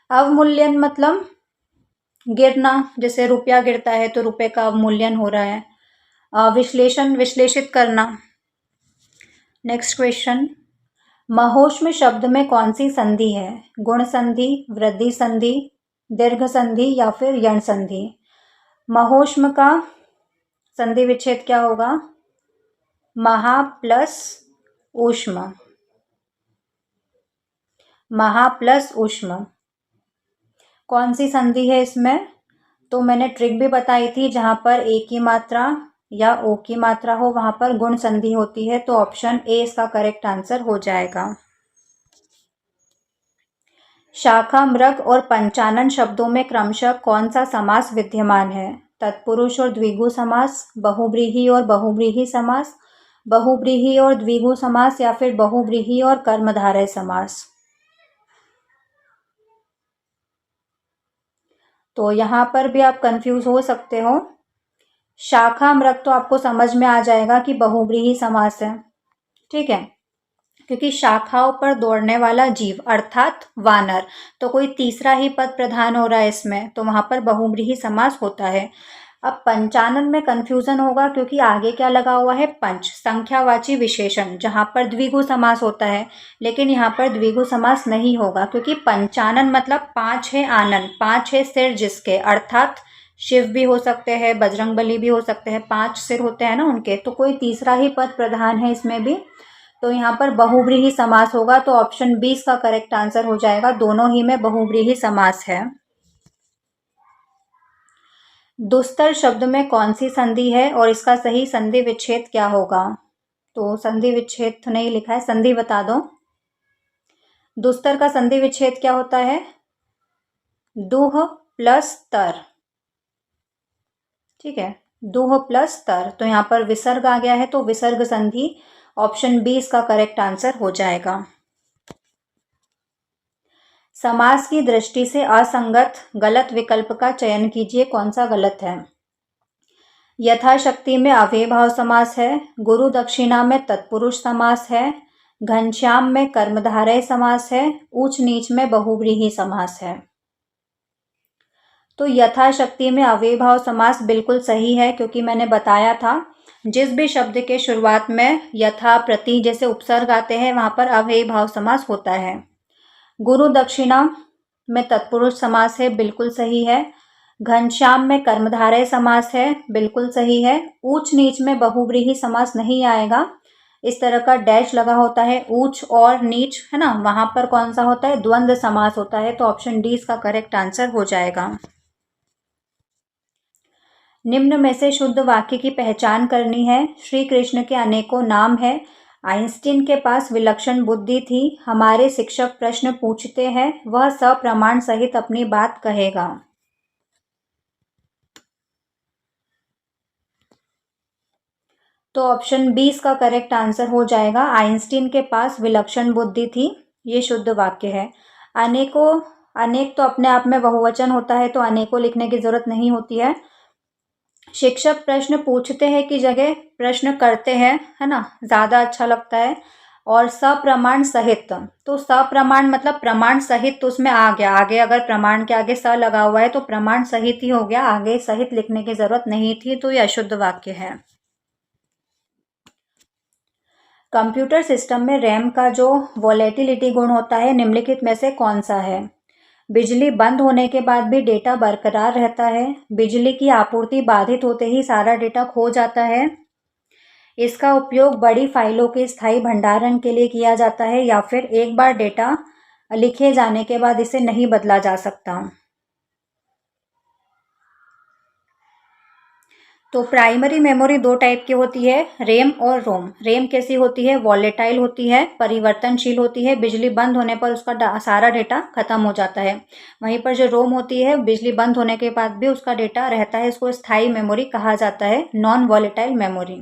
अवमूल्यन मतलब गिरना, जैसे रुपया गिरता है तो रुपए का अवमूल्यन हो रहा है। विश्लेषण, विश्लेषित करना। नेक्स्ट क्वेश्चन, महोष्म शब्द में कौन सी संधि है? गुण संधि, वृद्धि संधि, दीर्घ संधि या फिर यण संधि। महोष्म का संधि विच्छेद क्या होगा? महा प्लस ऊष्म। महा प्लस ऊष्म। कौन सी संधि है इसमें? तो मैंने ट्रिक भी बताई थी, जहां पर ए की मात्रा या ओ की मात्रा हो वहां पर गुण संधि होती है। तो ऑप्शन ए इसका करेक्ट आंसर हो जाएगा। शाखा, मृग और पंचानन शब्दों में क्रमशः कौन सा समास विद्यमान है? तत्पुरुष और द्विगु समास, बहुव्रीहि और बहुव्रीहि समास, बहुव्रीहि और द्विगु समास या फिर बहुव्रीहि और कर्मधारय समास। तो यहाँ पर भी आप कंफ्यूज हो सकते हो। शाखा मृग तो आपको समझ में आ जाएगा कि बहुव्रीहि समास है, ठीक है, क्योंकि शाखाओं पर दौड़ने वाला जीव अर्थात वानर, तो कोई तीसरा ही पद प्रधान हो रहा है इसमें, तो वहां पर बहुव्रीहि समास होता है। अब पंचानन में कंफ्यूजन होगा, क्योंकि आगे क्या लगा हुआ है? पंच, संख्यावाची विशेषण, जहां पर द्विगु समास होता है, लेकिन यहाँ पर द्विगु समास नहीं होगा, क्योंकि पंचानन मतलब पांच है आनन, पांच है सिर जिसके, अर्थात शिव भी हो सकते हैं, बजरंगबली भी हो सकते हैं, पांच सिर होते हैं ना उनके, तो कोई तीसरा ही पद प्रधान है इसमें भी। तो यहाँ पर बहुव्रीहि समास होगा, तो ऑप्शन बी इसका करेक्ट आंसर हो जाएगा। दोनों ही में बहुव्रीहि समास है। दुस्तर शब्द में कौन सी संधि है और इसका सही संधि विच्छेद क्या होगा? तो संधि विच्छेद तो नहीं लिखा है, संधि बता दो। दुस्तर का संधि विच्छेद क्या होता है? दुह प्लस तर, ठीक है, दुह प्लस तर। तो यहाँ पर विसर्ग आ गया है, तो विसर्ग संधि, ऑप्शन बी इसका करेक्ट आंसर हो जाएगा। समास की दृष्टि से असंगत गलत विकल्प का चयन कीजिए, कौन सा गलत है। यथाशक्ति में अव्ययभाव समास है, गुरु दक्षिणा में तत्पुरुष समास है, घनश्याम में कर्मधारय समास है, ऊंच नीच में बहुव्रीहि समास है। तो यथाशक्ति में अव्ययभाव समास बिल्कुल सही है, क्योंकि मैंने बताया था जिस भी शब्द के शुरुआत में यथा प्रति जैसे उपसर्ग आते हैं वहां पर अव्ययभाव समास होता है। गुरु दक्षिणा में तत्पुरुष समास है, बिल्कुल सही है। घनश्याम में कर्मधारय समास है, बिल्कुल सही है। ऊंच नीच में बहुव्रीहि समास नहीं आएगा, इस तरह का डैश लगा होता है, ऊंच और नीच है ना, वहां पर कौन सा होता है, द्वंद्व समास होता है। तो ऑप्शन डी इसका करेक्ट आंसर हो जाएगा। निम्न में से शुद्ध वाक्य की पहचान करनी है। श्री कृष्ण के अनेकों नाम हैं। आइंस्टीन के पास विलक्षण बुद्धि थी। हमारे शिक्षक प्रश्न पूछते हैं, वह सप्रमाण सहित अपनी बात कहेगा। तो ऑप्शन 20 का करेक्ट आंसर हो जाएगा। आइंस्टीन के पास विलक्षण बुद्धि थी, ये शुद्ध वाक्य है। अनेकों, अनेक तो अपने आप में बहुवचन होता है, तो अनेकों लिखने की जरूरत नहीं होती है। शिक्षक प्रश्न पूछते हैं की जगह प्रश्न करते हैं, है ना, ज़्यादा अच्छा लगता है। और सप्रमाण सहित, तो सप्रमाण मतलब प्रमाण सहित, तो उसमें आ गया, आगे अगर प्रमाण के आगे स लगा हुआ है तो प्रमाण सहित ही हो गया, आगे सहित लिखने की जरूरत नहीं थी, तो ये अशुद्ध वाक्य है। कंप्यूटर सिस्टम में रैम का जो वोलेटिलिटी गुण होता है निम्नलिखित में से कौन सा है। बिजली बंद होने के बाद भी डेटा बरकरार रहता है, बिजली की आपूर्ति बाधित होते ही सारा डेटा खो जाता है, इसका उपयोग बड़ी फाइलों के स्थायी भंडारण के लिए किया जाता है, या फिर एक बार डेटा लिखे जाने के बाद इसे नहीं बदला जा सकता। तो प्राइमरी मेमोरी दो टाइप की होती है, रैम और रोम। रैम कैसी होती है, वॉलेटाइल होती है, परिवर्तनशील होती है, बिजली बंद होने पर उसका सारा डेटा खत्म हो जाता है। वहीं पर जो रोम होती है, बिजली बंद होने के बाद भी उसका डेटा रहता है, इसको स्थायी मेमोरी कहा जाता है, नॉन वॉलेटाइल मेमोरी।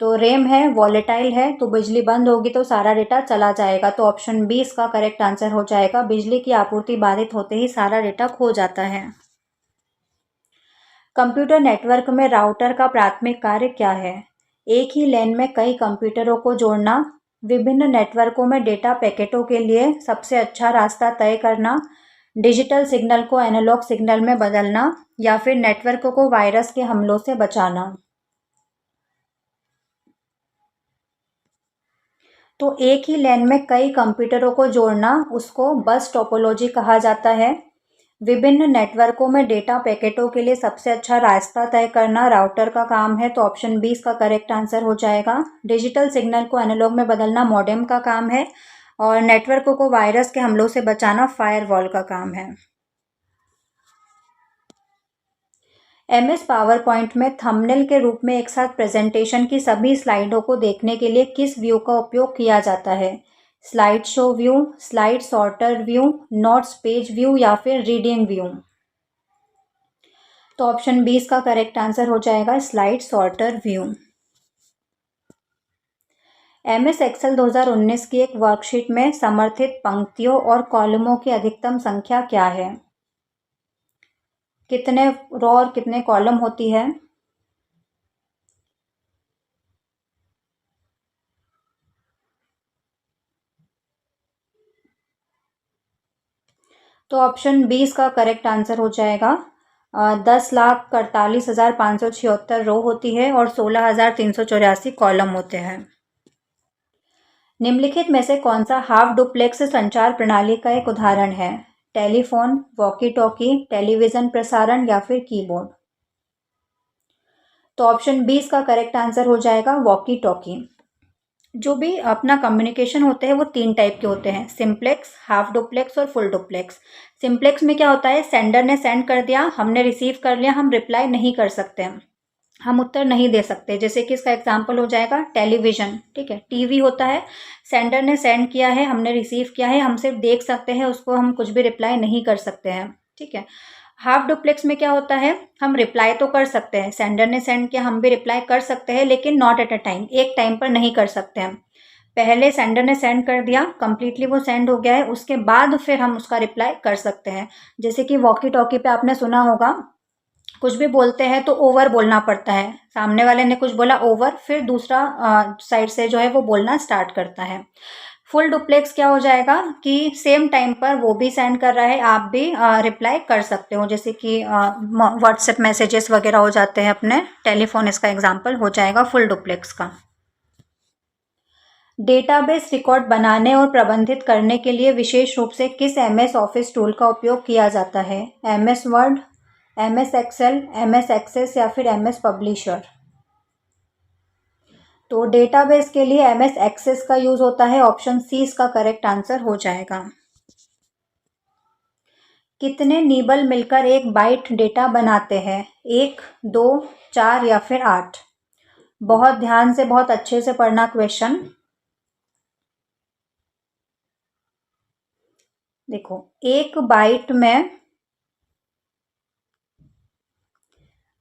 तो रैम है, वॉलेटाइल है, तो बिजली बंद होगी तो सारा डेटा चला जाएगा। तो ऑप्शन 20 का करेक्ट आंसर हो जाएगा। बिजली की आपूर्ति बाधित होते ही सारा डेटा खो जाता है। कंप्यूटर नेटवर्क में राउटर का प्राथमिक कार्य क्या है। एक ही लैन में कई कंप्यूटरों को जोड़ना, विभिन्न नेटवर्कों में डेटा पैकेटों के लिए सबसे अच्छा रास्ता तय करना, डिजिटल सिग्नल को एनालॉग सिग्नल में बदलना, या फिर नेटवर्क को वायरस के हमलों से बचाना। तो एक ही लैन में कई कंप्यूटरों को जोड़ना, उसको बस टोपोलॉजी कहा जाता है। विभिन्न नेटवर्कों में डेटा पैकेटों के लिए सबसे अच्छा रास्ता तय करना राउटर का काम है, तो ऑप्शन 20 का करेक्ट आंसर हो जाएगा। डिजिटल सिग्नल को एनालॉग में बदलना मॉडेम का काम है, और नेटवर्क को वायरस के हमलों से बचाना फायरवॉल का काम है। MS पावर पॉइंट में थंबनेल के रूप में एक साथ प्रेजेंटेशन की सभी स्लाइडों को देखने के लिए किस व्यू का उपयोग किया जाता है। Slide show view, slide sorter view, notes page view, या फिर रीडिंग व्यू। तो ऑप्शन 20 का करेक्ट आंसर हो जाएगा slide sorter view. MS excel 2019 की एक वर्कशीट में समर्थित पंक्तियों और कॉलमों की अधिकतम संख्या क्या है। कितने रो और कितने कॉलम होती है। तो ऑप्शन 20 का करेक्ट आंसर हो जाएगा 10,48,576 रो होती है और 16,384 कॉलम होते हैं। निम्नलिखित में से कौन सा हाफ डुप्लेक्स संचार प्रणाली का एक उदाहरण है। टेलीफोन, वॉकी टॉकी, टेलीविजन प्रसारण, या फिर कीबोर्ड। तो ऑप्शन 20 का करेक्ट आंसर हो जाएगा वॉकी टॉकी। जो भी अपना कम्युनिकेशन होते हैं वो 3 टाइप के होते हैं, सिंप्लेक्स, हाफ डुप्लेक्स और फुल डुप्लेक्स। सिंप्लेक्स में क्या होता है, सेंडर ने सेंड कर दिया, हमने रिसीव कर लिया, हम रिप्लाई नहीं कर सकते, हम उत्तर नहीं दे सकते। जैसे कि इसका एग्जाम्पल हो जाएगा टेलीविजन, ठीक है। टीवी होता है, सेंडर ने सेंड किया है, हमने रिसीव किया है, हम सिर्फ देख सकते हैं उसको, हम कुछ भी रिप्लाई नहीं कर सकते हैं, ठीक है। हाफ डुप्लेक्स में क्या होता है, हम रिप्लाई तो कर सकते हैं, सेंडर ने सेंड किया, हम भी रिप्लाई कर सकते हैं, लेकिन नॉट एट अ टाइम, एक टाइम पर नहीं कर सकते हैं। पहले सेंडर ने सेंड कर दिया, कंप्लीटली वो सेंड हो गया है, उसके बाद फिर हम उसका रिप्लाई कर सकते हैं। जैसे कि वॉकी टॉकी पे आपने सुना होगा, कुछ भी बोलते हैं तो ओवर बोलना पड़ता है। सामने वाले ने कुछ बोला ओवर, फिर दूसरा साइड से जो है वो बोलना स्टार्ट करता है। फुल डुप्लेक्स क्या हो जाएगा कि सेम टाइम पर वो भी सेंड कर रहा है, आप भी रिप्लाई कर सकते हो। जैसे कि व्हाट्सएप मैसेजेस वगैरह हो जाते हैं अपने, टेलीफोन इसका एग्जाम्पल हो जाएगा फुल डुप्लेक्स का। डेटाबेस रिकॉर्ड बनाने और प्रबंधित करने के लिए विशेष रूप से किस एमएस ऑफिस टूल का उपयोग किया जाता है? MS Word, MS Excel, MS Access या फिर एमएस पब्लिशर? तो डेटाबेस के लिए एमएस एक्सेस का यूज होता है, ऑप्शन सी इसका करेक्ट आंसर हो जाएगा। कितने निबल मिलकर एक बाइट डेटा बनाते हैं? 1, 2, 4 या फिर 8? बहुत ध्यान से, बहुत अच्छे से पढ़ना क्वेश्चन। देखो, एक बाइट में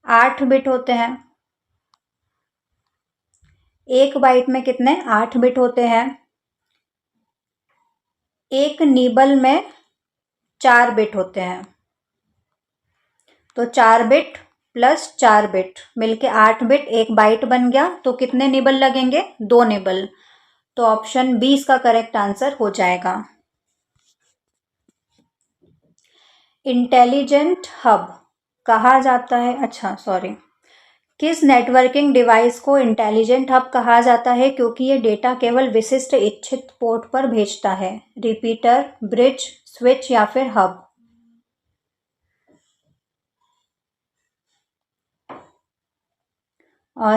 8 बिट होते हैं। एक बाइट में कितने? 8 बिट होते हैं। एक निबल में 4 बिट होते हैं। तो 4 बिट प्लस 4 बिट मिलके 8 बिट, एक बाइट बन गया। तो कितने निबल लगेंगे? 2 निबल। तो ऑप्शन बी इसका करेक्ट आंसर हो जाएगा। इंटेलिजेंट हब कहा जाता है, अच्छा सॉरी, किस नेटवर्किंग डिवाइस को इंटेलिजेंट हब कहा जाता है क्योंकि ये डेटा केवल विशिष्ट इच्छित पोर्ट पर भेजता है? रिपीटर, ब्रिज, स्विच या फिर हब?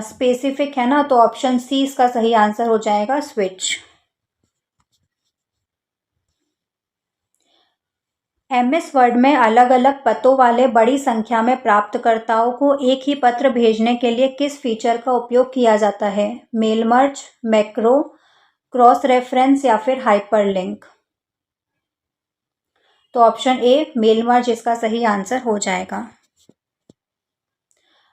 स्पेसिफिक है ना, तो ऑप्शन सी इसका सही आंसर हो जाएगा, स्विच। एमएस वर्ड में अलग अलग पतों वाले बड़ी संख्या में प्राप्तकर्ताओं को एक ही पत्र भेजने के लिए किस फीचर का उपयोग किया जाता है? Mail merge, macro, cross reference या फिर हाइपरलिंक? तो ऑप्शन ए मेल मर्ज इसका सही आंसर हो जाएगा।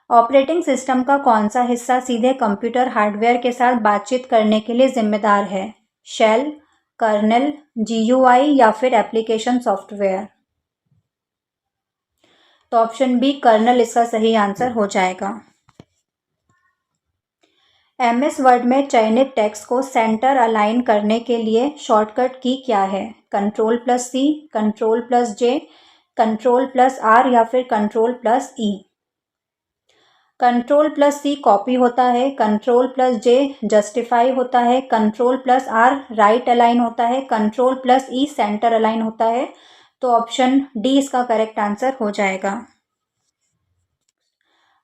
ऑपरेटिंग सिस्टम का कौन सा हिस्सा सीधे कंप्यूटर हार्डवेयर के साथ बातचीत करने के लिए जिम्मेदार है? शेल, कर्नेल, जीयूआई या फिर एप्लीकेशन सॉफ्टवेयर? तो ऑप्शन बी कर्नल इसका सही आंसर हो जाएगा। एमएस वर्ड में चयनित टेक्स्ट को सेंटर अलाइन करने के लिए शॉर्टकट की क्या है? Control plus C, control plus J, control plus R या फिर control plus E? Control plus C copy होता है, कंट्रोल प्लस जे जस्टिफाई होता है, control plus R right align होता है, control plus E centre align होता है। तो ऑप्शन डी इसका करेक्ट आंसर हो जाएगा।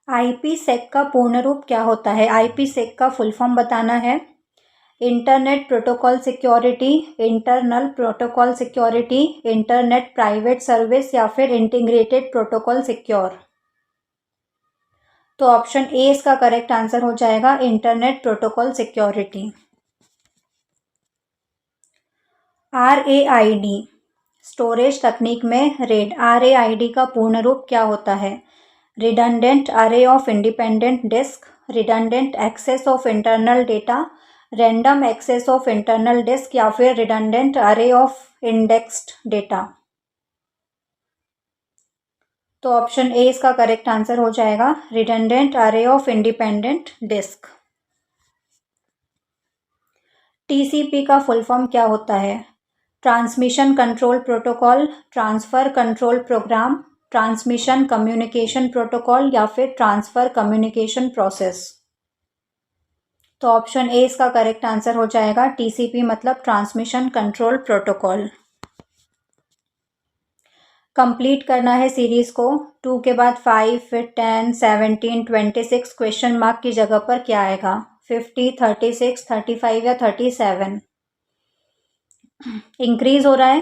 आईपीसेक का पूर्ण रूप क्या होता है? आईपीसेक का फुल फॉर्म बताना है। Internet protocol security, internal protocol security, internet private service या फिर इंटीग्रेटेड प्रोटोकॉल सिक्योर? तो ऑप्शन ए इसका करेक्ट आंसर हो जाएगा, internet protocol security. RAID storage तकनीक में रेड, आरएआईडी का पूर्ण रूप क्या होता है? Redundant array of independent disk, redundant access of internal data, random access of internal disk या फिर redundant array of indexed data? तो ऑप्शन ए इसका करेक्ट आंसर हो जाएगा, redundant array of independent disk. TCP का फुल फॉर्म क्या होता है? Transmission control protocol, transfer control program, transmission communication protocol या फिर ट्रांसफर कम्युनिकेशन प्रोसेस? तो ऑप्शन ए इसका करेक्ट आंसर हो जाएगा, टीसीपी मतलब ट्रांसमिशन कंट्रोल प्रोटोकॉल। कंप्लीट करना है सीरीज को। 2 के बाद 5, फिर 10, 17, 26 क्वेश्चन मार्क की जगह पर क्या आएगा? 50, 36, 35 या 37? इंक्रीज हो रहा है,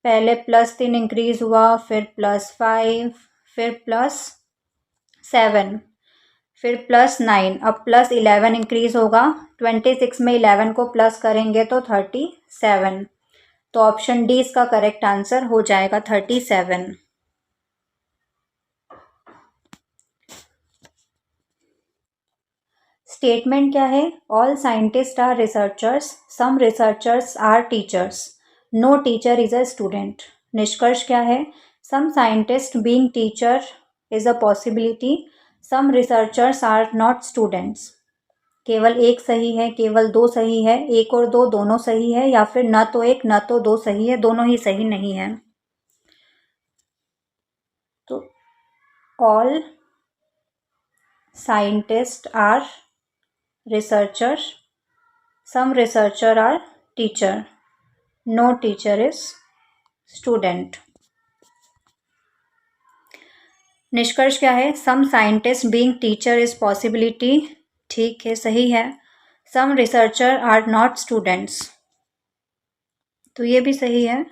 पहले +3 इंक्रीज हुआ, फिर +5, फिर +7, फिर +9, अब +11 इंक्रीज होगा। 26 में 11 को प्लस करेंगे तो 37। तो ऑप्शन डी इसका करेक्ट आंसर हो जाएगा, 37। स्टेटमेंट क्या है? All scientist are researchers, some researchers are teachers, no teacher is a student. निष्कर्ष क्या है? Some scientist being teacher is a possibility, some researchers are not students. केवल एक सही है, केवल दो सही है, एक और दो दोनों सही है, या फिर न तो एक न तो दो सही है, दोनों ही सही नहीं है। तो all scientist are researcher, some researcher are teacher, no teacher is student. निष्कर्ष क्या है? Some scientist being teacher is possibility, ठीक है, सही है। Some researcher are not students, तो ये भी सही है।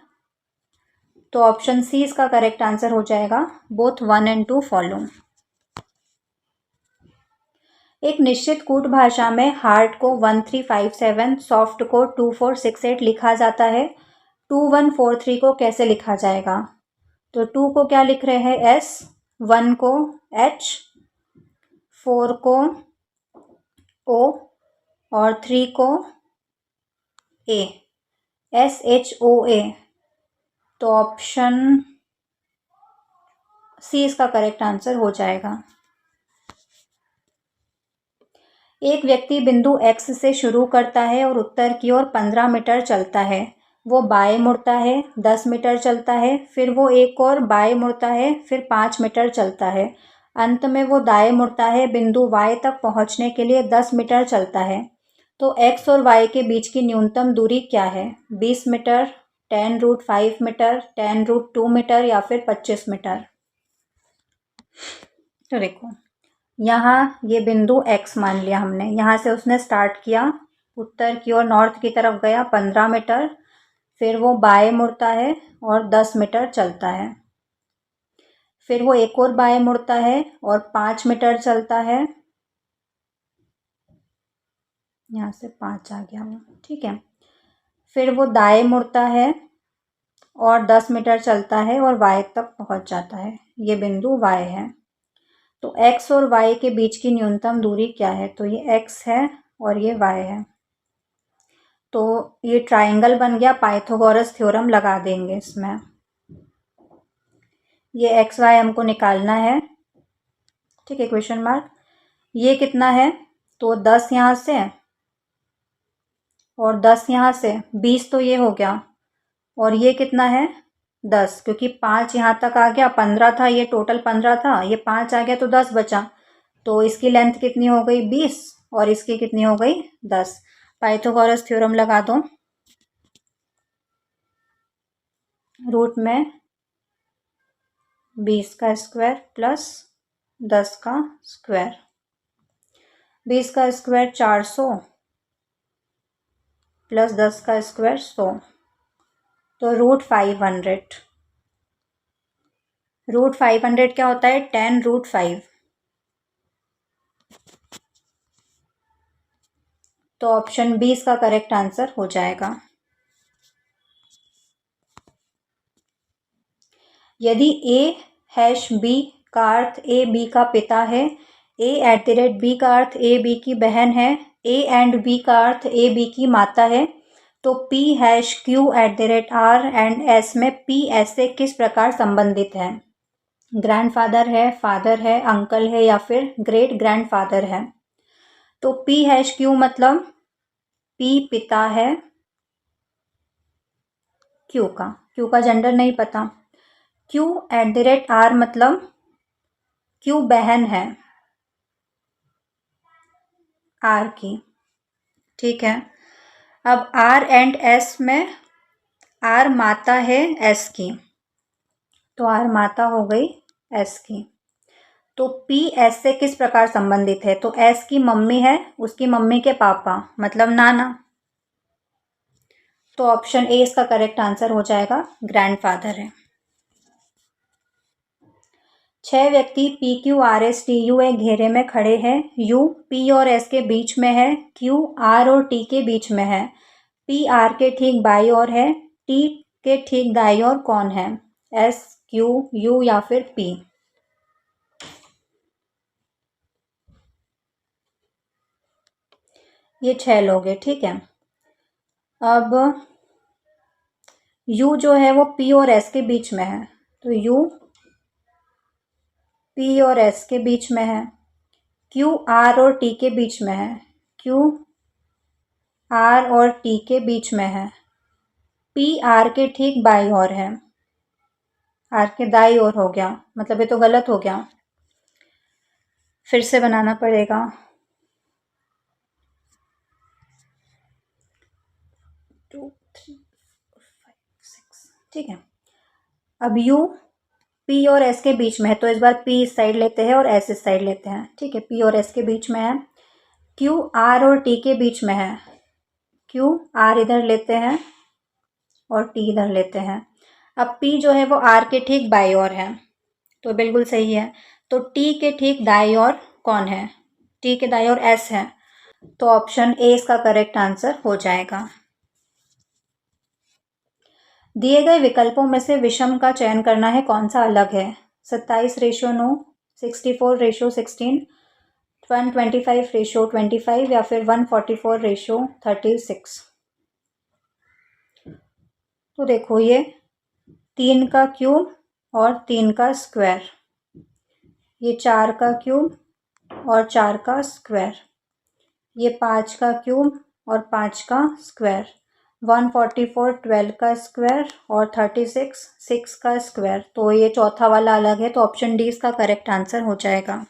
तो ऑप्शन सी इसका करेक्ट आंसर हो जाएगा। Both 1 and 2 follow. एक निश्चित कूट भाषा में हार्ड को 1357, सॉफ्ट को 2468 लिखा जाता है। 2143 को कैसे लिखा जाएगा? तो 2 को क्या लिख रहे हैं? एस, 1 को एच, 4 को ओ और 3 को ए, SHOA। तो ऑप्शन सी इसका करेक्ट आंसर हो जाएगा। एक व्यक्ति बिंदु X से शुरू करता है और उत्तर की ओर 15 मीटर चलता है। वो बाएं मुड़ता है, 10 मीटर चलता है, फिर वो एक और बाएं मुड़ता है, फिर 5 मीटर चलता है। अंत में वो दाएं मुड़ता है, बिंदु Y तक पहुंचने के लिए 10 मीटर चलता है। तो X और Y के बीच की न्यूनतम दूरी क्या है? 20 मीटर, 10√5 मीटर, 10√2 मीटर या फिर 25 मीटर। तो देखो, यहाँ ये बिंदु X मान लिया हमने, यहाँ से उसने स्टार्ट किया, उत्तर की ओर नॉर्थ की तरफ गया 15 मीटर, फिर वो बाएं मुड़ता है और 10 मीटर चलता है, फिर वो एक और बाएं मुड़ता है और 5 मीटर चलता है, यहाँ से 5 आ गया वो, ठीक है। फिर वो दाएं मुड़ता है और 10 मीटर चलता है और Y तक पहुँच जाता है। ये बिंदु Y है। तो X और Y के बीच की न्यूनतम दूरी क्या है? तो ये X है और ये Y है। तो ये ट्राइंगल बन गया, पाइथागोरस थ्योरम लगा देंगे इसमें। ये XY हमको निकालना है, ठीक है, क्वेश्चन मार्क। ये कितना है? तो 10 यहाँ से और 10 यहाँ से, 20 तो ये हो गया, और ये कितना है? 10, क्योंकि 5 यहाँ तक आ गया, 15 था, ये टोटल 15 था, ये 5 आ गया तो 10 बचा। तो इसकी लेंथ कितनी हो गई? 20, और इसकी कितनी हो गई? 10। पाइथागोरस थ्योरम लगा दो। रूट में 20 का स्क्वायर प्लस 10 का स्क्वायर, 20 का स्क्वायर 400 प्लस 10 का स्क्वायर 100, तो √500। √500 क्या होता है? 10√5। तो ऑप्शन बी इसका करेक्ट आंसर हो जाएगा। यदि A#B का अर्थ A B का पिता है, A@B का अर्थ A B की बहन है, A and B का अर्थ A B की माता है, तो P#Q@R एंड S में P S से किस प्रकार संबंधित है? ग्रैंडफादर है, फादर है, अंकल है या फिर ग्रेट ग्रैंडफादर है? तो P#Q मतलब P पिता है, Q का जेंडर नहीं पता। Q@R मतलब Q बहन है R की, ठीक है। अब R एंड S में R माता है S की, तो R माता हो गई S की। तो P S से किस प्रकार संबंधित है? तो S की मम्मी है, उसकी मम्मी के पापा मतलब नाना। तो ऑप्शन ए इसका करेक्ट आंसर हो जाएगा, ग्रैंडफादर है। 6 व्यक्ति PQRSTU एक घेरे में खड़े हैं। U P और S के बीच में है, Q R और T के बीच में है, P R के ठीक बाई ओर है, T के ठीक दाई ओर कौन है? S, Q, U या फिर P? ये 6 लोग हैं, ठीक है। अब U जो है वो P और S के बीच में है, तो U P और S के बीच में है। Q R और T के बीच में है, Q R और T के बीच में है। P R के ठीक बाईं ओर है, R के दाईं ओर हो गया, मतलब ये तो गलत हो गया, फिर से बनाना पड़ेगा। ठीक है। अब U P और S के बीच में है, तो इस बार P इस साइड लेते हैं और S इस साइड लेते हैं, ठीक है। P और S के बीच में है। Q R और T के बीच में है, Q R इधर लेते हैं और T इधर लेते हैं। अब P जो है वो R के ठीक बाईं ओर है, तो बिल्कुल सही है। तो T के ठीक दाईं ओर कौन है? T के दाईं ओर S है, तो ऑप्शन ए इसका करेक्ट आंसर हो जाएगा। दिए गए विकल्पों में से विषम का चयन करना है, कौन सा अलग है? 27:9, 64:16, 125:25 या फिर 144:36। तो देखो, ये 3 का क्यूब और 3 का स्क्वायर, ये 4 का क्यूब और 4 का स्क्वायर, ये 5 का क्यूब और 5 का स्क्वायर, 144 12 का स्क्वायर और 36 6 का स्क्वायर। तो ये चौथा वाला अलग है, तो ऑप्शन डी इसका करेक्ट आंसर हो जाएगा।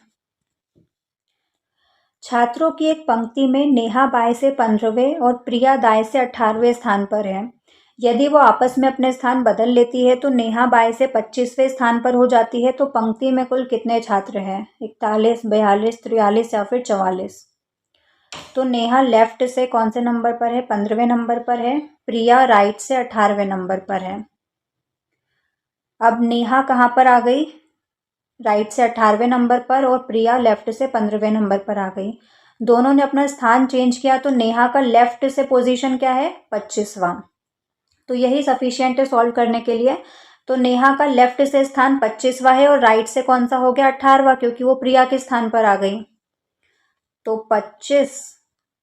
छात्रों की एक पंक्ति में नेहा बाएं से 15वें और प्रिया दाएं से 18वें स्थान पर है। यदि वो आपस में अपने स्थान बदल लेती है तो नेहा बाएं से 25वें स्थान पर हो जाती है, तो पंक्ति में कुल कितने छात्र हैं? 41, 42, 43 या फिर 44? तो नेहा लेफ्ट से कौन से नंबर पर है? 15वें नंबर पर है। प्रिया राइट से 18वें नंबर पर है। अब नेहा कहाँ पर आ गई? राइट से 18वें नंबर पर, और प्रिया लेफ्ट से 15वें नंबर पर आ गई। दोनों ने अपना स्थान चेंज किया, तो नेहा का लेफ्ट से पोजीशन क्या है? 25वां। तो यही सफिशिएंट है सॉल्व करने के लिए। तो नेहा का लेफ्ट से स्थान 25वां है और राइट से कौन सा हो गया? 18वां, क्योंकि वो प्रिया के स्थान पर आ गई। तो 25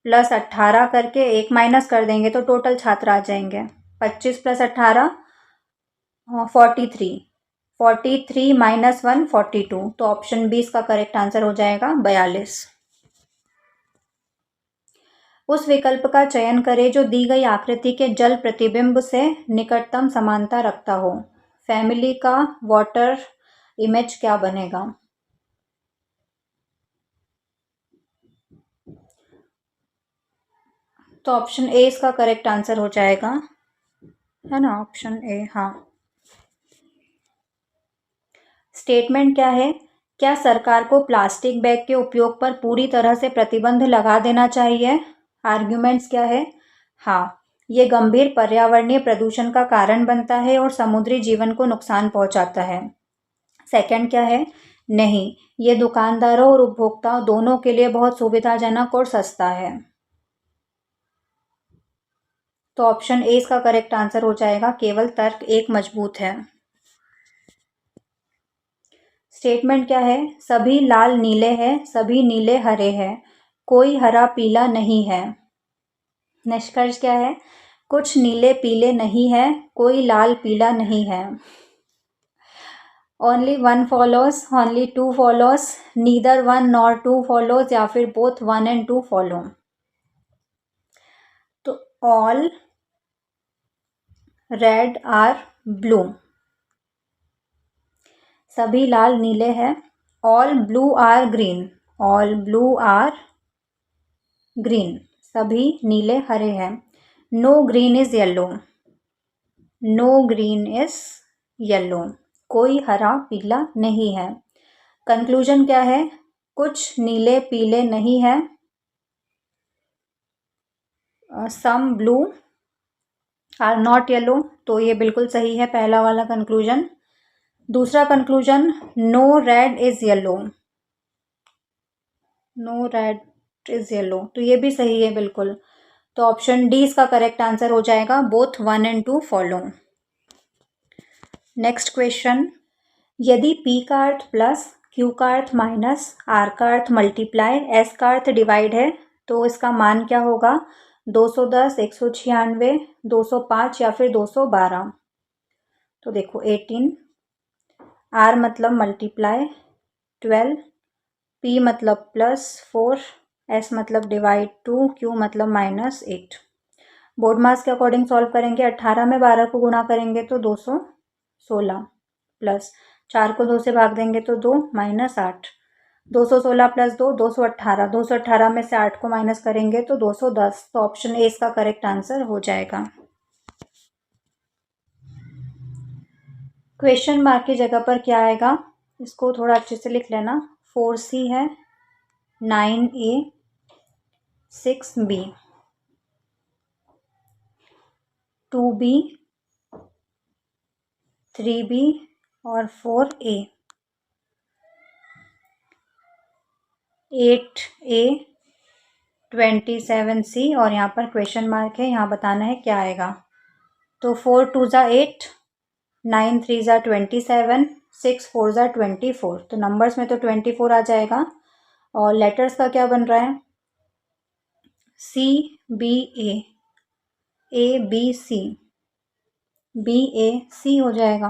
+ 18 करके एक माइनस कर देंगे तो टोटल छात्र आ जाएंगे। 25 + 18 43, 43 - 1 42। तो ऑप्शन बी इसका करेक्ट आंसर हो जाएगा 42। उस विकल्प का चयन करें जो दी गई आकृति के जल प्रतिबिंब से निकटतम समानता रखता हो। फैमिली का वाटर इमेज क्या बनेगा? तो ऑप्शन ए इसका करेक्ट आंसर हो जाएगा, है ना? ऑप्शन ए, हाँ। स्टेटमेंट क्या है? क्या सरकार को प्लास्टिक बैग के उपयोग पर पूरी तरह से प्रतिबंध लगा देना चाहिए? आर्ग्यूमेंट्स क्या है? हाँ, ये गंभीर पर्यावरणीय प्रदूषण का कारण बनता है और समुद्री जीवन को नुकसान पहुंचाता है। सेकंड क्या है? नहीं, ये दुकानदारों और उपभोक्ताओं दोनों के लिए बहुत सुविधाजनक और सस्ता है। तो ऑप्शन ए इसका करेक्ट आंसर हो जाएगा, केवल तर्क एक मजबूत है। स्टेटमेंट क्या है? सभी लाल नीले हैं, सभी नीले हरे हैं, कोई हरा पीला नहीं है। निष्कर्ष क्या है? कुछ नीले पीले नहीं है, कोई लाल पीला नहीं है। Only one follows, only two follows, neither one nor two follows, या फिर बोथ 1 and 2 फॉलो। तो ऑल रेड आर ब्लू, सभी लाल नीले हैं। All blue are green, all blue are green, सभी नीले हरे हैं। No green is yellow, no green is yellow, कोई हरा पीला नहीं है। कंक्लूजन क्या है? कुछ नीले पीले नहीं है, some blue are not yellow. तो ये बिल्कुल सही है पहला वाला कंक्लूजन। दूसरा conclusion, no red is yellow, no red is yellow, तो ये भी सही है बिल्कुल। तो ऑप्शन डी इसका करेक्ट आंसर हो जाएगा, both 1 and 2 follow. Next question, यदि P का अर्थ प्लस, Q का अर्थ माइनस, R का अर्थ मल्टीप्लाई, S का अर्थ डिवाइड है, तो इसका मान क्या होगा? 210, 196, 205 या फिर 212। तो देखो 18, आर मतलब मल्टीप्लाई 12, पी मतलब +4, एस मतलब डिवाइड 2, क्यू मतलब -8। बोर्ड मास के अकॉर्डिंग सॉल्व करेंगे। 18 में 12 को गुणा करेंगे तो 216, प्लस 4 को 2 से भाग देंगे तो 2, -8। 216 + 2, 218। 218 में से 8 को माइनस करेंगे तो 210। तो ऑप्शन ए इसका करेक्ट आंसर हो जाएगा। क्वेश्चन मार्क की जगह पर क्या आएगा? इसको थोड़ा अच्छे से लिख लेना। 4C है, 9A, 6B, 2B, 3B और 4A, 8A, 27C और यहाँ पर क्वेश्चन मार्क है, यहाँ बताना है क्या आएगा। तो 4 2 ज़ा 8, 9 3 ज़ा 27, 6 4 ज़ा 24। तो नंबर्स में तो 24 आ जाएगा। और लेटर्स का क्या बन रहा है? CBA, ABC, BAC हो जाएगा,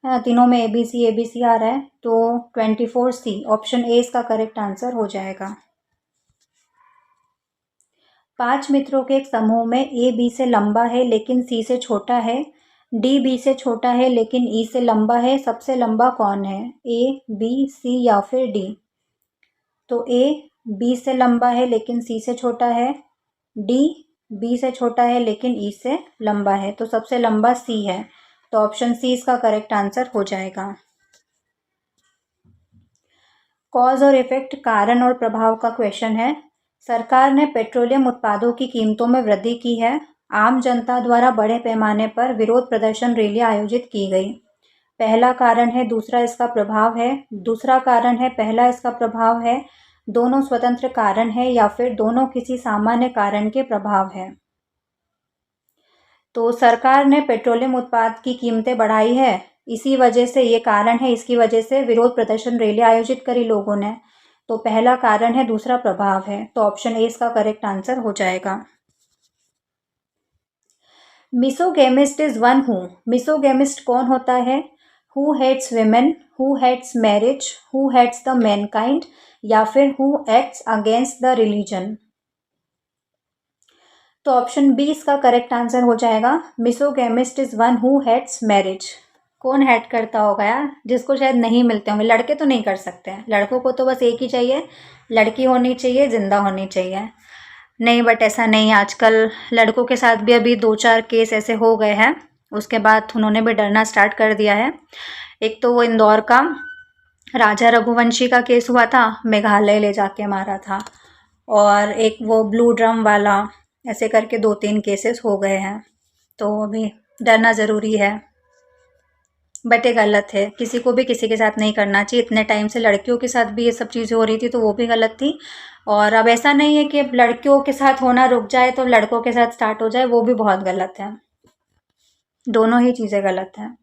है ना। तीनों में ABC आ रहा है तो 24C, ऑप्शन ए इसका करेक्ट आंसर हो जाएगा। 5 मित्रों के एक समूह में ए बी से लंबा है लेकिन सी से छोटा है, डी बी से छोटा है लेकिन ई से लंबा है, सबसे लंबा कौन है? ए, बी, सी या फिर डी? तो ए बी से लंबा है लेकिन सी से छोटा है, डी बी से छोटा है लेकिन ई से लंबा है, तो सबसे लंबा सी है। तो ऑप्शन सी इसका करेक्ट आंसर हो जाएगा। कॉज और इफेक्ट, कारण और प्रभाव का क्वेश्चन है। सरकार ने पेट्रोलियम उत्पादों की कीमतों में वृद्धि की है। आम जनता द्वारा बड़े पैमाने पर विरोध प्रदर्शन रैलियां आयोजित की गई। पहला कारण है, दूसरा इसका प्रभाव है। दूसरा कारण है, पहला इसका प्रभाव है। दोनों स्वतंत्र कारण है या फिर दोनों किसी सामान्य कारण के प्रभाव है। तो सरकार ने पेट्रोलियम उत्पाद की कीमतें बढ़ाई है, इसी वजह से ये कारण है, इसकी वजह से विरोध प्रदर्शन रैलियां आयोजित करी लोगों ने। तो पहला कारण है, दूसरा प्रभाव है। तो ऑप्शन ए इसका करेक्ट आंसर हो जाएगा। Misogamist is one who, misogamist कौन होता है? Who hates women, who hates marriage, who hates the mankind या फिर who acts against the religion? तो ऑप्शन बी इसका करेक्ट आंसर हो जाएगा। Misogamist is one who hates marriage. कौन हेट करता होगा यार? जिसको शायद नहीं मिलते होंगे। लड़के तो नहीं कर सकते हैं, लड़कों को तो बस एक ही चाहिए, लड़की होनी चाहिए, जिंदा होनी चाहिए। नहीं, बट ऐसा नहीं, आजकल लड़कों के साथ भी अभी 2-4 केस ऐसे हो गए हैं, उसके बाद उन्होंने भी डरना स्टार्ट कर दिया है। एक तो वो इंदौर का राजा रघुवंशी का केस हुआ था, मेघालय ले जाके मारा था, और एक वो ब्लू ड्रम वाला, ऐसे करके 2-3 केसेस हो गए हैं। तो अभी डरना ज़रूरी है, बट ये गलत है, किसी को भी किसी के साथ नहीं करना चाहिए। इतने टाइम से लड़कियों के साथ भी ये सब चीज़ें हो रही थी तो वो भी गलत थी, और अब ऐसा नहीं है कि अब लड़कियों के साथ होना रुक जाए तो लड़कों के साथ स्टार्ट हो जाए, वो भी बहुत गलत है। दोनों ही चीज़ें गलत हैं।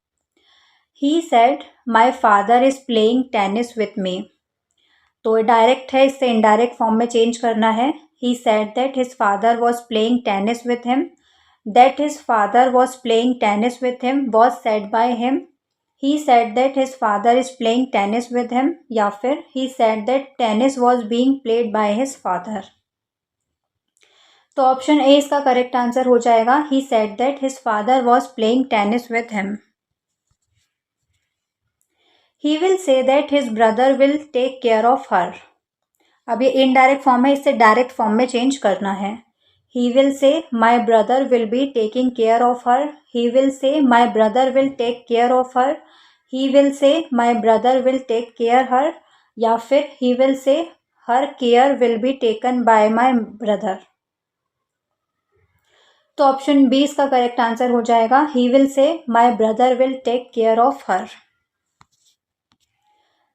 He said my father is playing tennis with me. तो ये डायरेक्ट है, इससे इनडायरेक्ट फॉर्म में चेंज करना है। He said that his father was playing tennis with him, that his father was playing tennis with him was said by him, he said that his father is playing tennis with him, या फिर he said that tennis was being played by his father. तो option A इसका correct answer हो जाएगा। He said that his father was playing tennis with him. He will say that his brother will take care of her. अब ये indirect form है, इससे direct form में change करना है। He will say my brother will be taking care of her. He will say my brother will take care of her. He will say my brother will take care her. या फिर he will say her care will be taken by my brother. तो option B इसका correct answer हो जाएगा। He will say my brother will take care of her.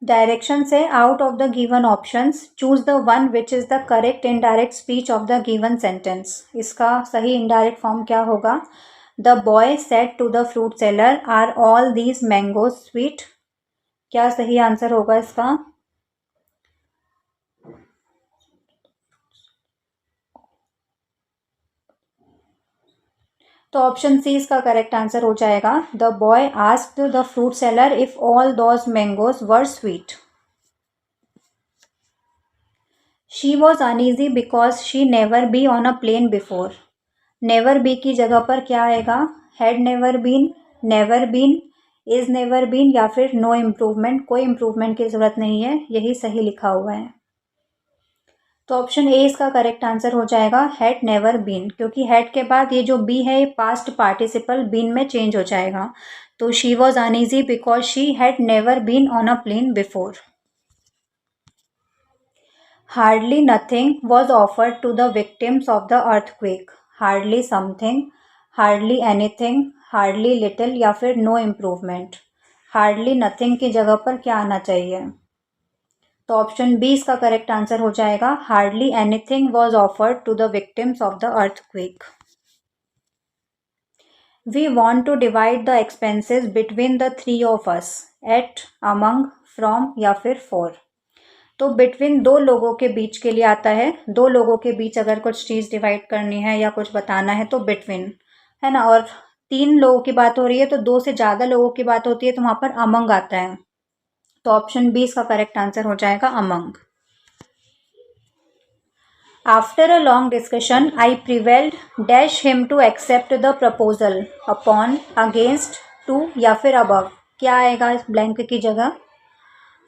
Direction से out of the given options choose the one which is the correct indirect speech of the given sentence. इसका सही indirect form क्या होगा? The boy said to the fruit seller are all these mangoes sweet. क्या सही answer होगा इसका? तो option C इसका करेक्ट आंसर हो जाएगा। The boy asked the fruit seller if all those mangoes were sweet. She was uneasy because she never be on a plane before. Never be की जगह पर क्या आएगा? Had never been, is never been या फिर no improvement, कोई improvement की जरूरत नहीं है, यही सही लिखा हुआ है। तो ऑप्शन ए इसका करेक्ट आंसर हो जाएगा, हैड नेवर बीन, क्योंकि हैड के बाद ये जो बी है ये पास्ट पार्टिसिपल बीन में चेंज हो जाएगा। तो she was uneasy because she had never been on a plane before. Hardly nothing was offered to the victims of the earthquake. Hardly something, hardly anything, hardly little या फिर no improvement. Hardly nothing की जगह पर क्या आना चाहिए? तो option B इसका करेक्ट आंसर हो जाएगा, hardly anything was offered to the victims of the earthquake. We want to divide the expenses between the three of us, at, among, from या फिर फॉर। तो बिटवीन दो लोगों के बीच के लिए आता है। दो लोगों के बीच अगर कुछ चीज़ डिवाइड करनी है या कुछ बताना है तो बिटवीन, है ना। और तीन लोगों की बात हो रही है तो दो से ज़्यादा लोगों की बात होती है तो वहाँ पर अमंग आता है। तो ऑप्शन बी इसका करेक्ट आंसर हो जाएगा, among. After a long discussion I prevailed dash him to accept the proposal, upon, against, to या फिर अबव। क्या आएगा इस ब्लैंक की जगह?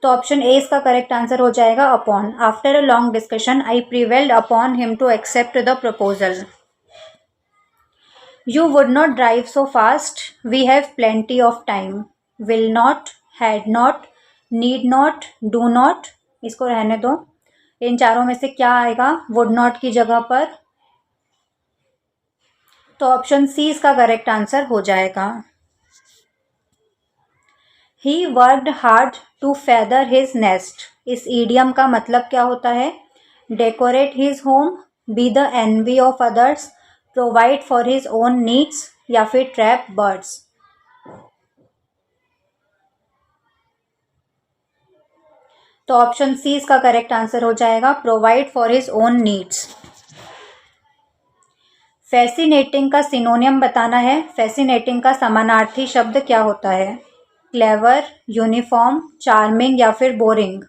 तो ऑप्शन ए इसका करेक्ट आंसर हो जाएगा, upon. After a long discussion I prevailed upon him to accept the proposal. You would not drive so fast, we have plenty of time. Will not, had not, need not, do not, इसको रहने दो। इन चारों में से क्या आएगा would not की जगह पर? तो ऑप्शन सी इसका करेक्ट आंसर हो जाएगा। He worked hard to feather his nest. इस ईडियम का मतलब क्या होता है? Decorate his home, be the envy of others, provide for his own needs या फिर ट्रैप बर्ड्स। तो ऑप्शन सी इसका करेक्ट आंसर हो जाएगा, provide for his own needs. Fascinating का सिनोनियम बताना है। फैसिनेटिंग का समानार्थी शब्द क्या होता है? क्लेवर, यूनिफॉर्म, चार्मिंग या फिर बोरिंग।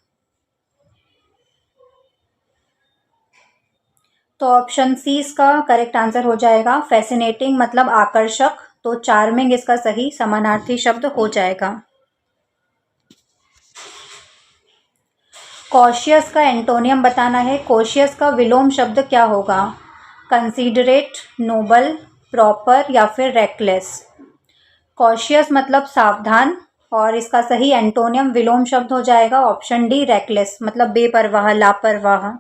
तो ऑप्शन सी इसका करेक्ट आंसर हो जाएगा। फैसिनेटिंग मतलब आकर्षक, तो चार्मिंग इसका सही समानार्थी शब्द हो जाएगा। कॉशियस का एंटोनियम बताना है। कॉशियस का विलोम शब्द क्या होगा? कंसीडरेट, नोबल, प्रॉपर या फिर रेकलेस। कॉशियस मतलब सावधान और इसका सही एंटोनियम विलोम शब्द हो जाएगा ऑप्शन डी, रेकलेस मतलब बेपरवाह, लापरवाह।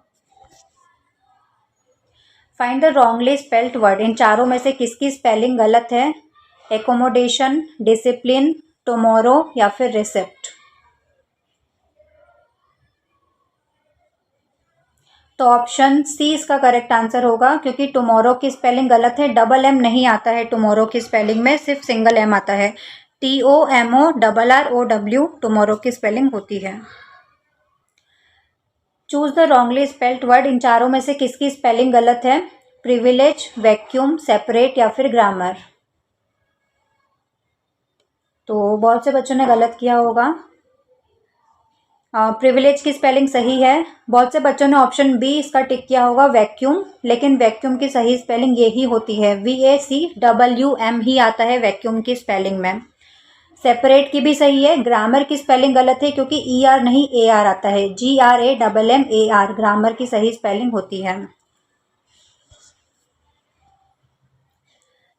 Find the wrongly spelled word. इन चारों में से किसकी स्पेलिंग गलत है? एकोमोडेशन, डिसिप्लिन, टुमारो या फिर रिसेप्ट। तो ऑप्शन सी इसका करेक्ट आंसर होगा, क्योंकि टुमारो की स्पेलिंग गलत है। डबल एम नहीं आता है टुमारो की स्पेलिंग में, सिर्फ सिंगल एम आता है। TOMORROW टुमारो की स्पेलिंग होती है। Choose the wrongly spelled word. इन चारों में से किसकी स्पेलिंग गलत है? प्रिविलेज, वैक्यूम, सेपरेट या फिर ग्रामर। तो बहुत से बच्चों ने गलत किया होगा। प्रिविलेज की स्पेलिंग सही है। बहुत से बच्चों ने ऑप्शन बी इसका टिक किया होगा, वैक्यूम, लेकिन वैक्यूम की सही स्पेलिंग यही होती है, VACWM ही आता है वैक्यूम की स्पेलिंग में। सेपरेट की भी सही है। ग्रामर की स्पेलिंग गलत है क्योंकि ER नहीं AR आता है, GRAMMAR ग्रामर की सही स्पेलिंग होती है।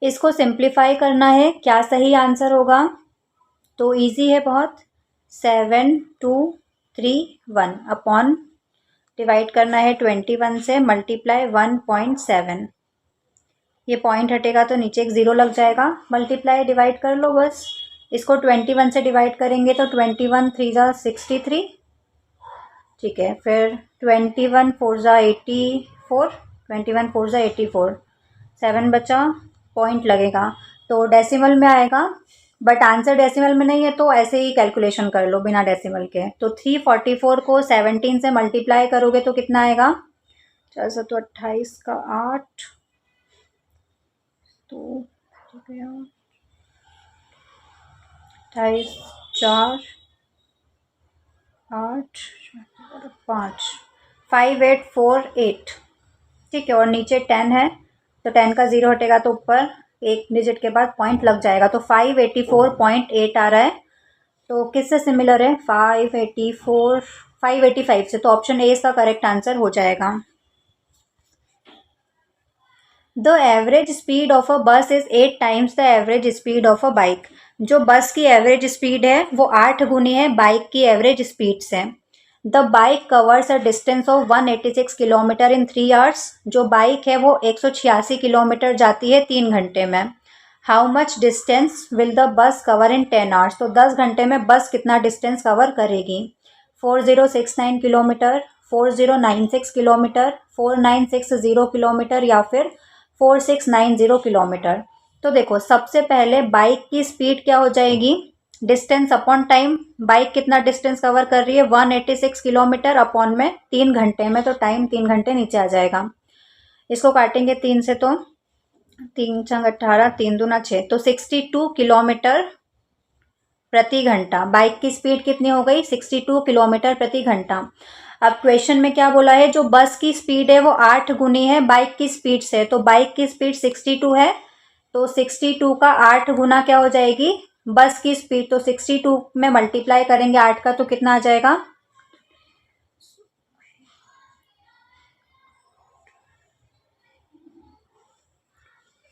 इसको सिंप्लीफाई करना है, क्या सही आंसर होगा? तो इजी है बहुत। 7231 अपॉन डिवाइड करना है 21 से, मल्टीप्लाई 1.7। ये पॉइंट हटेगा तो नीचे एक ज़ीरो लग जाएगा, मल्टीप्लाई डिवाइड कर लो बस। इसको 21 से डिवाइड करेंगे तो 21 3 जा 63, ठीक है। फिर 21 4 जा 84, 21 4 जा 84, 7 बचा, पॉइंट लगेगा तो डेसिमल में आएगा, बट आंसर डेसिमल में नहीं है तो ऐसे ही कैलकुलेशन कर लो बिना डेसिमल के। तो 344 को 17 से मल्टीप्लाई करोगे तो कितना आएगा? 4 तो 28 का 8, तो ठीक है, 28, 4, 8, 5, 5848। ठीक है, और नीचे 10 है तो 10 का 0 हटेगा तो ऊपर एक डिजिट के बाद पॉइंट लग जाएगा, तो 584.8 आ रहा है। तो किससे सिमिलर है? 584, 585 से। तो ऑप्शन ए इसका करेक्ट आंसर हो जाएगा। The average speed of a bus is 8 times the average speed of a bike. जो बस की एवरेज स्पीड है वो 8 गुनी है बाइक की एवरेज स्पीड से। The bike covers a distance of 186 kilometre in 3 hours. जो बाइक है वो 186 किलोमीटर जाती है 3 घंटे में। How much distance will the bus cover in 10 hours. तो 10 घंटे में बस कितना डिस्टेंस कवर करेगी? 4069 किलोमीटर, 4096 किलोमीटर, 4960 किलोमीटर या फिर 4690 किलोमीटर। तो देखो, सबसे पहले बाइक की स्पीड क्या हो जाएगी? Distance upon time. बाइक कितना डिस्टेंस कवर कर रही है? 186 किलोमीटर अपॉन में 3 घंटे में, तो टाइम 3 घंटे नीचे आ जाएगा। इसको काटेंगे 3 से तो 3 छंग 18, 3 दूना 6, तो 62 किलोमीटर प्रति घंटा। बाइक की स्पीड कितनी हो गई? 62 किलोमीटर प्रति घंटा। अब क्वेश्चन में क्या बोला है? जो बस की स्पीड है वो 8 गुनी है बाइक की स्पीड से। तो बाइक की स्पीड 62 है, तो 62 का 8 गुना क्या हो जाएगी? बस की स्पीड। तो 62 में मल्टीप्लाई करेंगे 8 का तो कितना आ जाएगा?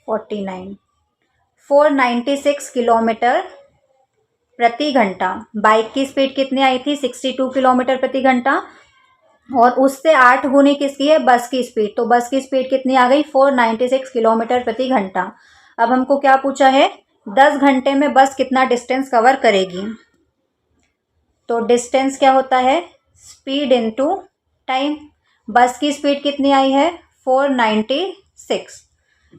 49, 496 किलोमीटर प्रति घंटा। बाइक की स्पीड कितनी आई थी? 62 किलोमीटर प्रति घंटा, और उससे 8 गुनी किसकी है? बस की स्पीड। तो बस की स्पीड कितनी आ गई? 496 किलोमीटर प्रति घंटा। अब हमको क्या पूछा है? 10 घंटे में बस कितना डिस्टेंस कवर करेगी? तो डिस्टेंस क्या होता है? Speed into time. बस की स्पीड कितनी आई है? 496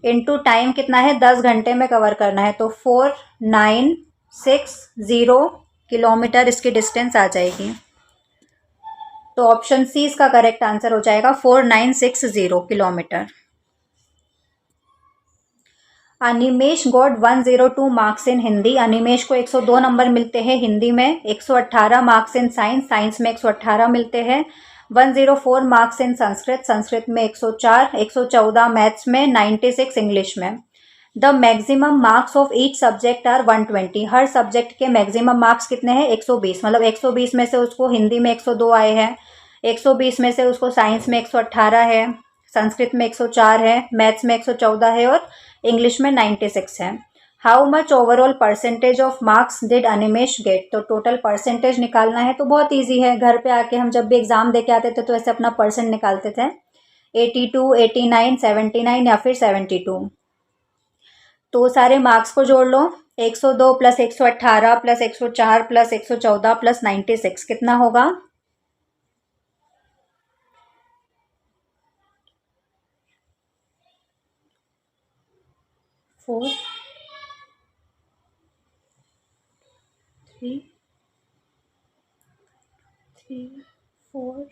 इंटू टाइम कितना है? 10 घंटे में कवर करना है, तो 4960 किलोमीटर इसकी डिस्टेंस आ जाएगी। तो ऑप्शन सी इसका करेक्ट आंसर हो जाएगा, 4960 kilometre. Animesh got 102 marks in Hindi. Animesh को 102 नंबर मिलते हैं हिंदी में, 118 मार्क्स इन साइंस, साइंस में 118 मिलते हैं, 104 मार्क्स इन संस्कृत, संस्कृत में 104, 114 मैथ्स में, 96 इंग्लिश में। The maximum marks of each subject are 120। हर सब्जेक्ट के मैक्सिमम मार्क्स कितने हैं? 120। मतलब 120 में से उसको हिंदी में 102 आए हैं, 120 में से उसको साइंस में 118 है, संस्कृत में 104 है, मैथ्स में 114 है और इंग्लिश में 96 है। How much overall percentage of marks did Animesh get. तो टोटल परसेंटेज निकालना है तो बहुत ईजी है। घर पे आके हम जब भी एग्जाम दे के आते थे तो ऐसे अपना परसेंट निकालते थे, 82, 89, 79 या फिर 72। तो सारे मार्क्स को जोड़ लो, 102 प्लस 118 प्लस 104 प्लस 114 प्लस 96 कितना होगा? 4, 3, 3, 4,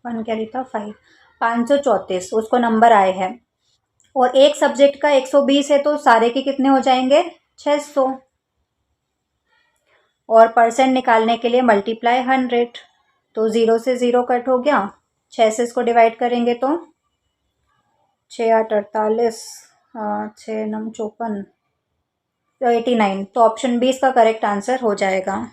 1 क्या था? 5, 534 उसको नंबर आए हैं। और एक सब्जेक्ट का 120 है तो सारे के कितने हो जाएंगे? 600। और परसेंट निकालने के लिए मल्टीप्लाई 100। तो 0 से 0 कट हो गया, 6 से इसको डिवाइड करेंगे तो 6 8 48, 6 9 54, तो 89। तो ऑप्शन बी इसका करेक्ट आंसर हो जाएगा।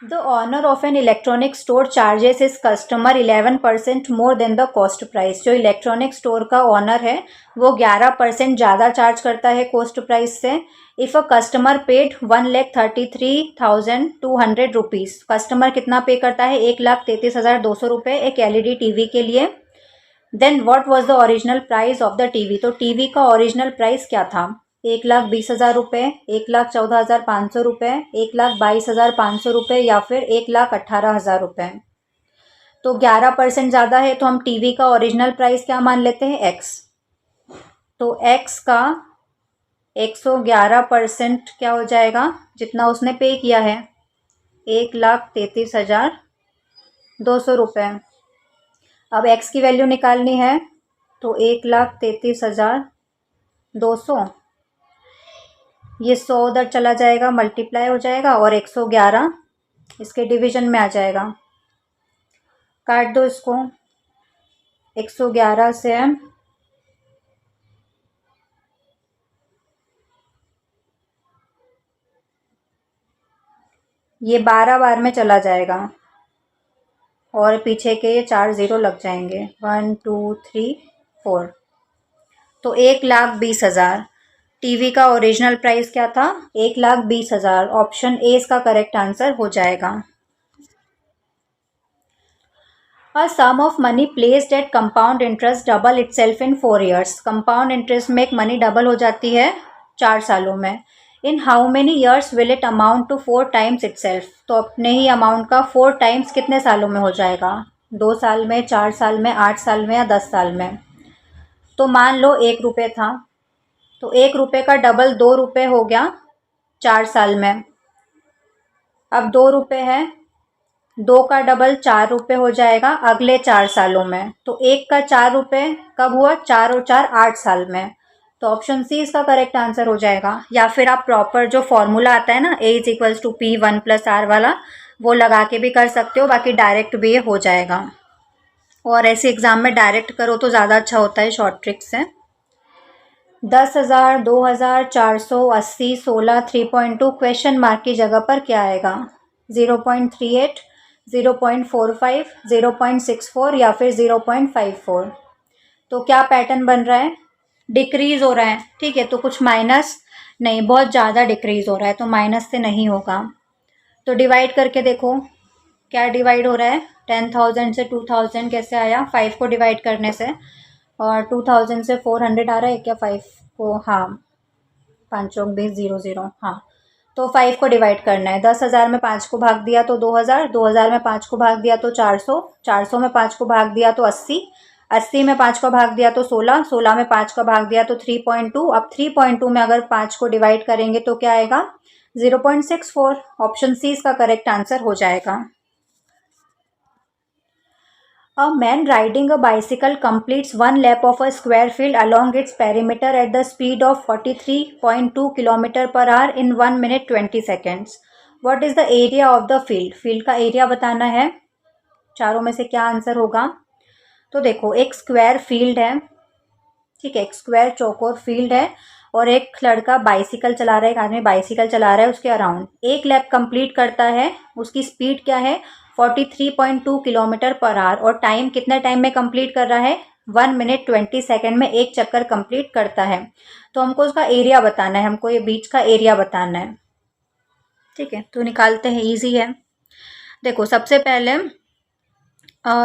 The owner of an electronic store charges is customer 11% more than the cost price. जो इलेक्ट्रॉनिक स्टोर का ऑनर है वो 11% ज़्यादा चार्ज करता है कॉस्ट प्राइस से। If a customer paid 1,33,200 rupees. Customer कितना पे करता है? 1,33,200 रुपये एक LED टीवी के लिए। Then what was the original price of the TV. तो टीवी का ओरिजिनल प्राइस क्या था? 1,20,000 रुपये, 1,14,500 रुपये, 1,22,500 रुपये या फिर 1,18,000 रुपये। तो 11% ज़्यादा है तो हम टीवी का ओरिजिनल प्राइस क्या मान लेते हैं? एक्स। तो एक्स का 111% क्या हो जाएगा? जितना उसने पे किया है, 1,33,200 रुपये। अब एक्स की वैल्यू निकालनी है तो 1,33,000 200, ये 100 उधर चला जाएगा, मल्टीप्लाई हो जाएगा, और 111 इसके डिवीजन में आ जाएगा। काट दो इसको। 111 से ये 12 बार में चला जाएगा, और पीछे के ये 4 0 लग जाएंगे। 1 2 3 4, तो 1,20,000। टीवी का ओरिजिनल प्राइस क्या था? 1,20,000। ऑप्शन ए इसका करेक्ट आंसर हो जाएगा। A sum of money placed at compound interest double itself in 4 years. Compound interest में एक मनी डबल हो जाती है 4 सालों में। In how many years will it amount to 4 times itself? तो अपने ही अमाउंट का 4 टाइम्स कितने सालों में हो जाएगा? 2 साल में, 4 साल में, 8 साल में या 10 साल में? तो मान लो 1 रुपये था, तो 1 रुपये का डबल 2 रुपये हो गया 4 साल में। अब 2 रुपये है, 2 का डबल 4 रुपये हो जाएगा अगले 4 सालों में। तो 1 का 4 रुपये कब हुआ? 4 और 4 8 साल में। तो ऑप्शन सी इसका करेक्ट आंसर हो जाएगा। या फिर आप प्रॉपर जो फॉर्मूला आता है ना, A=P1+R वाला, वो लगा के भी कर सकते हो, बाकी डायरेक्ट भी ये हो जाएगा। और ऐसे एग्ज़ाम में डायरेक्ट करो तो ज़्यादा अच्छा होता है शॉर्ट ट्रिक से। 10,000, 2,000, 480, 16, 3.2, क्वेश्चन मार्क की जगह पर क्या आएगा? 0.38, 0.45, 0.64 या फिर 0.54। तो क्या पैटर्न बन रहा है? डिक्रीज़ हो रहा है, ठीक है। तो कुछ माइनस नहीं, बहुत ज़्यादा डिक्रीज़ हो रहा है, तो माइनस से नहीं होगा। तो डिवाइड करके देखो क्या डिवाइड हो रहा है। 10,000 से 2,000 कैसे आया? 5 को डिवाइड करने से। और 2,000 से 400 आ रहा है क्या 5 को? हाँ, 5 चौक 20, 0 0, हाँ। तो 5 को डिवाइड करना है। 10,000 में 5 को भाग दिया तो 2,000, 2,000 में 5 को भाग दिया तो 400, 400 में 5 को भाग दिया तो 80, 80 में 5 को भाग दिया तो 16, 16 में 5 को भाग दिया तो 3.2। अब 3.2 में अगर 5 को डिवाइड करेंगे तो क्या आएगा? 0.64। ऑप्शन सी इसका करेक्ट आंसर हो जाएगा। A man riding a bicycle completes 1 lap of a square field along its perimeter at the speed of 43.2 km/h in 1 minute 20 seconds. What is the area of the field? Field का area बताना है। चारों में से क्या answer होगा? तो देखो, एक स्क्वायर फील्ड है, ठीक है, एक स्क्वायर चौकोर फील्ड है, और एक लड़का बाइसिकल चला रहा है, एक आदमी बाइसिकल चला रहा है उसके अराउंड। एक लैप कंप्लीट करता है, उसकी स्पीड क्या है? 43.2 km/h। और टाइम कितने टाइम में कंप्लीट कर रहा है? 1 मिनट 20 सेकेंड में एक चक्कर कंप्लीट करता है। तो हमको उसका एरिया बताना है, हमको ये बीच का एरिया बताना है, ठीक है। तो निकालते हैं, ईजी है। देखो, सबसे पहले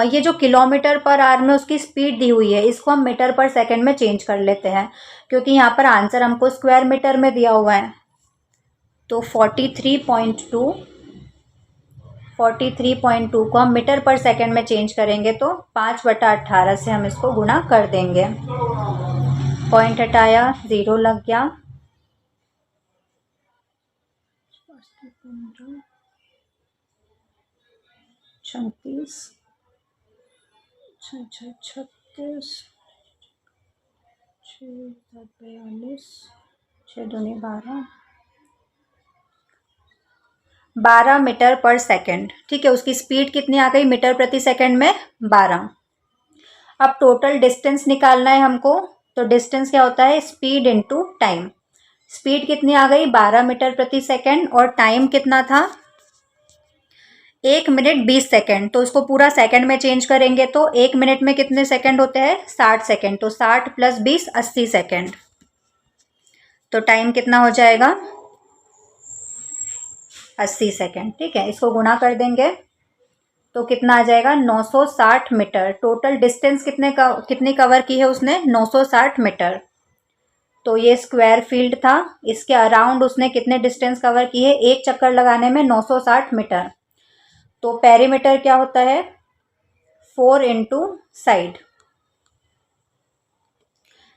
ये जो किलोमीटर पर आवर में उसकी स्पीड दी हुई है, इसको हम मीटर पर सेकंड में चेंज कर लेते हैं, क्योंकि यहाँ पर आंसर हमको स्क्वायर मीटर में दिया हुआ है। तो 43.2 को हम मीटर पर सेकंड में चेंज करेंगे तो 5/18 से हम इसको गुणा कर देंगे। पॉइंट हटाया, 0 लग गया। 36, 36, 42, 6 दूनी 12, 12 मीटर पर सेकंड, ठीक है। उसकी स्पीड कितनी आ गई मीटर प्रति सेकंड में? 12। अब टोटल डिस्टेंस निकालना है हमको। तो डिस्टेंस क्या होता है? Speed into time. स्पीड कितनी आ गई? 12 मीटर प्रति सेकंड, और टाइम कितना था? 1 मिनट 20 सेकेंड। तो इसको पूरा सेकंड में चेंज करेंगे तो 1 मिनट में कितने सेकंड होते हैं? 60 सेकंड। तो 60 + 20 80 सेकंड। तो टाइम कितना हो जाएगा? 80 सेकंड, ठीक है। इसको गुणा कर देंगे तो कितना आ जाएगा? 960 मीटर। टोटल डिस्टेंस कितनी कवर की है उसने? 960 मीटर। तो ये स्क्वायर फील्ड था, इसके अराउंड उसने कितने डिस्टेंस कवर की है? एक चक्कर लगाने में 960 मीटर। तो पेरीमीटर क्या होता है? 4 इंटू साइड।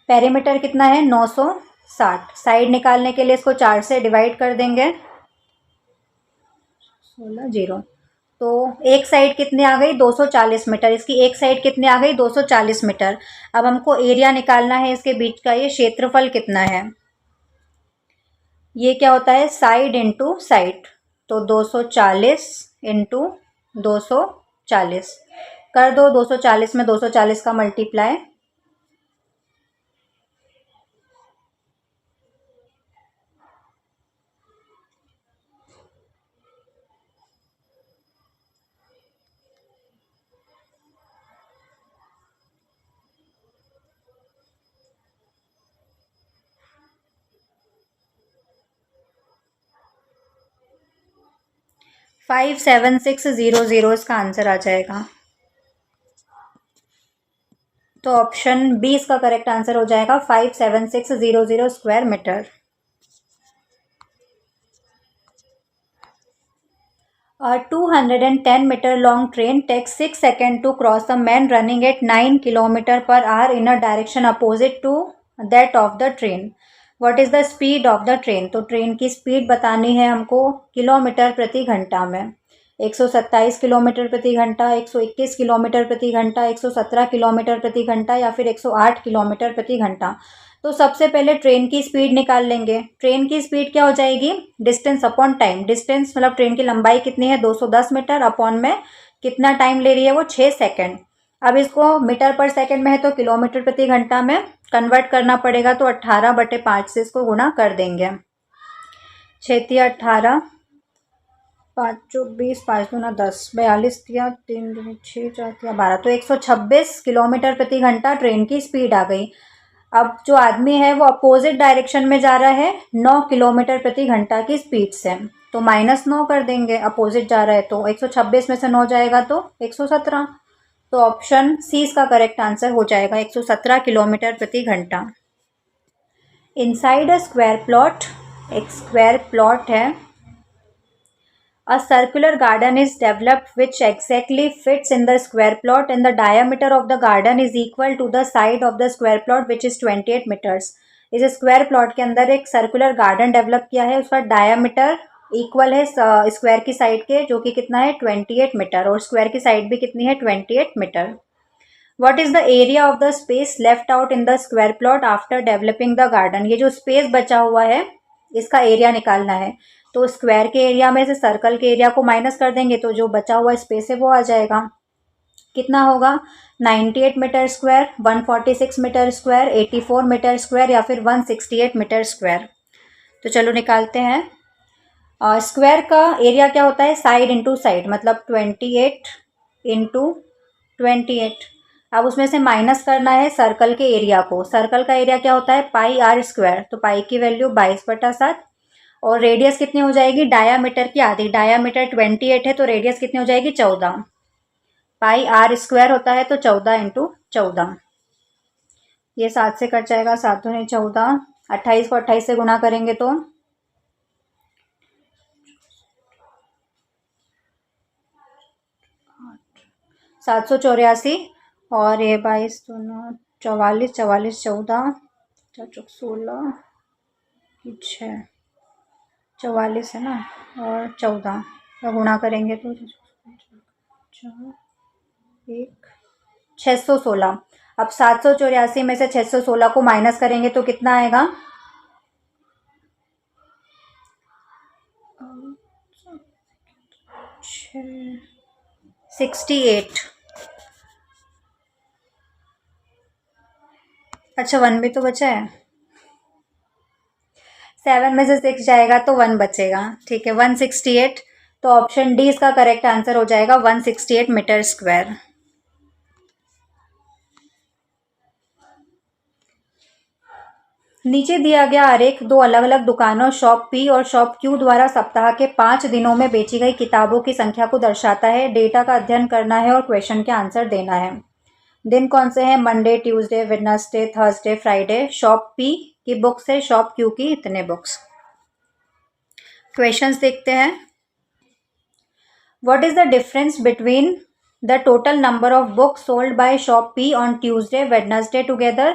पेरीमीटर कितना है? 960। साइड निकालने के लिए इसको 4 से डिवाइड कर देंगे। 16 0, तो एक साइड कितनी आ गई 240 मीटर, इसकी एक साइड कितनी आ गई 240 मीटर। अब हमको एरिया निकालना है इसके बीच का, ये क्षेत्रफल कितना है, ये क्या होता है साइड इंटू साइड, तो 240 इंटू 240 कर दो, 240 में 240 का मल्टीप्लाई, 57600 इसका आंसर आ जाएगा। तो ऑप्शन बी इसका करेक्ट आंसर हो जाएगा 57600 square metre. A 210 meter long train takes 6 seconds to cross a man running at 9 km per hour in a direction opposite to that of the train. What is the speed of the train? तो train की speed बतानी है हमको kilometre प्रति घंटा में। 127 kilometre प्रति घंटा, 121 किलोमीटर प्रति घंटा, 117 किलोमीटर प्रति घंटा या फिर 108 किलोमीटर प्रति घंटा। तो सबसे पहले ट्रेन की स्पीड निकाल लेंगे। ट्रेन की स्पीड क्या हो जाएगी, डिस्टेंस अपॉन टाइम। डिस्टेंस मतलब ट्रेन की लंबाई कितनी है 210 मीटर, अपॉन में कितना टाइम ले रही है वो 6 सेकंड। अब इसको मीटर पर सेकंड में है तो किलोमीटर प्रति घंटा में कन्वर्ट करना पड़ेगा, तो 18/5 से इसको गुणा कर देंगे। 6×18 5×20 5×10 42 दिया, 3×6 4×12 तो 126 किलोमीटर प्रति घंटा ट्रेन की स्पीड आ गई। अब जो आदमी है वो अपोजिट डायरेक्शन में जा रहा है 9 किलोमीटर प्रति घंटा की स्पीड से, तो -9 कर देंगे, अपोजिट जा रहा है तो 126 में से 9 जाएगा तो 117। तो ऑप्शन सी इसका करेक्ट आंसर हो जाएगा 117 किलोमीटर प्रति घंटा। इनसाइड अ स्क्वायर प्लॉट, एक स्क्वायर प्लॉट है। A circular garden is developed which exactly fits in the square plot and the diameter of the garden is equal to the side of the square plot which is 28 meters. इस square plot के अंदर एक circular garden develop किया है, उसका diameter equal है square की side के, जो कि कितना है 28 मीटर, और स्क्वायर की साइड भी कितनी है 28 metre. What is the area of the space left out in the square plot after developing the garden? ये जो स्पेस बचा हुआ है इसका एरिया निकालना है। तो स्क्वायर के एरिया में से सर्कल के एरिया को माइनस कर देंगे तो जो बचा हुआ स्पेस है वो आ जाएगा। कितना होगा 98 metre square, 146 metre square, 84 metre square या फिर 168 मीटर स्क्वायर। तो चलो निकालते हैं। स्क्वायर का एरिया क्या होता है साइड इंटू साइड, मतलब 28 इंटू 28। अब उसमें से माइनस करना है सर्कल के एरिया को। सर्कल का एरिया क्या होता है πr², तो पाई की वैल्यू 22/7, और रेडियस कितनी हो जाएगी डायामीटर की आधी। डायामीटर 28 है तो रेडियस कितनी हो जाएगी 14। πr² होता है तो 14 इंटू 14, ये 7 से कट जाएगा, 7 दूनी 14, 28 को 28 से गुणा करेंगे तो 784, और ये 22 दूना 44, 44 14 16 6 44 है ना, और 14 का गुणा करेंगे तो 616। अब 784 में से 616 को माइनस करेंगे तो कितना आएगा 68। अच्छा 1 भी तो बचा है, 7 में से 6 जाएगा तो 1 बचेगा, ठीक है 168। तो ऑप्शन डी इसका करेक्ट आंसर हो जाएगा 168 मीटर स्क्वायर। नीचे दिया गया आरेख दो अलग अलग दुकानों शॉप पी और शॉप क्यू द्वारा सप्ताह के 5 दिनों में बेची गई किताबों की संख्या को दर्शाता है। डेटा का अध्ययन करना है और क्वेश्चन के आंसर देना है। दिन कौन से हैं Monday, Tuesday, Wednesday, Thursday, Friday. Shop P की बुक्स है, शॉप क्यू की इतने बुक्स। क्वेश्चंस देखते हैं। What is the difference between the total number of books sold by shop P on Tuesday, Wednesday together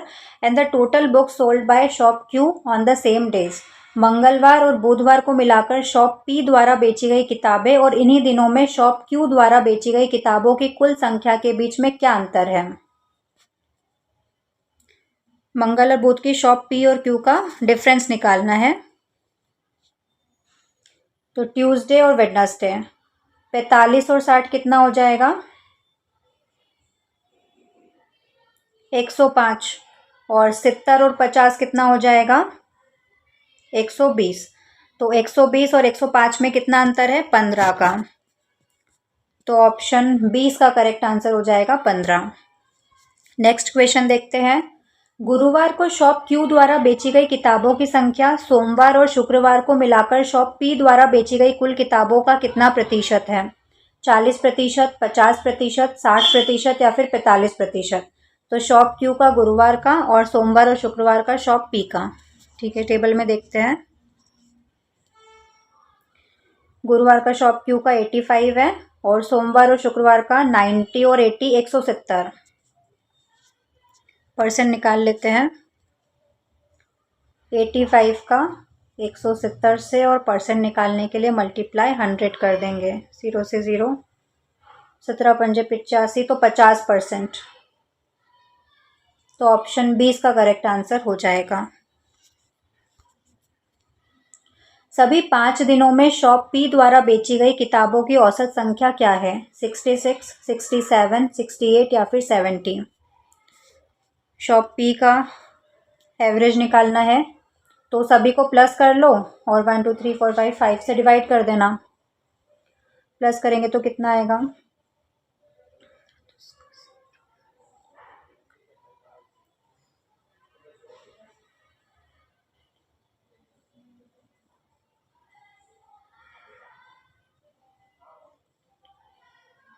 and the total books sold by shop Q on the same days? मंगलवार और बुधवार को मिलाकर shop P द्वारा बेची गई किताबें और इन्हीं दिनों में शॉप क्यू द्वारा बेची गई किताबों की कुल संख्या के बीच में क्या अंतर है। मंगल और बुध की शॉप पी और क्यू का डिफरेंस निकालना है। तो ट्यूसडे और वेडनेसडे 45 और 60 कितना हो जाएगा 105 और 70 और 50 कितना हो जाएगा 120। तो 120 और 105 में कितना अंतर है 15 का। तो ऑप्शन 20 का करेक्ट आंसर हो जाएगा 15। नेक्स्ट क्वेश्चन देखते हैं। गुरुवार को शॉप क्यू द्वारा बेची गई किताबों की संख्या सोमवार और शुक्रवार को मिलाकर शॉप पी द्वारा बेची गई कुल किताबों का कितना प्रतिशत है। 40%, 50%, 60% या फिर 45%। तो शॉप क्यू का गुरुवार का और सोमवार और शुक्रवार का शॉप पी का। ठीक है, टेबल में देखते हैं। गुरुवार का शॉप क्यू का 85 है और सोमवार और शुक्रवार का 90 और 80 170। परसेंट निकाल लेते हैं। 85 का 170 से और परसेंट निकालने के लिए मल्टीप्लाई 100 कर देंगे। 0 से 0, 17 पंजे 85, तो 50%। तो ऑप्शन 20 का करेक्ट आंसर हो जाएगा। सभी 5 दिनों में शॉप पी द्वारा बेची गई किताबों की औसत संख्या क्या है। 66, 67, 68 या फिर 70। शॉप पी का एवरेज निकालना है तो सभी को प्लस कर लो और 1 2 3 4 5 5 से डिवाइड कर देना। प्लस करेंगे तो कितना आएगा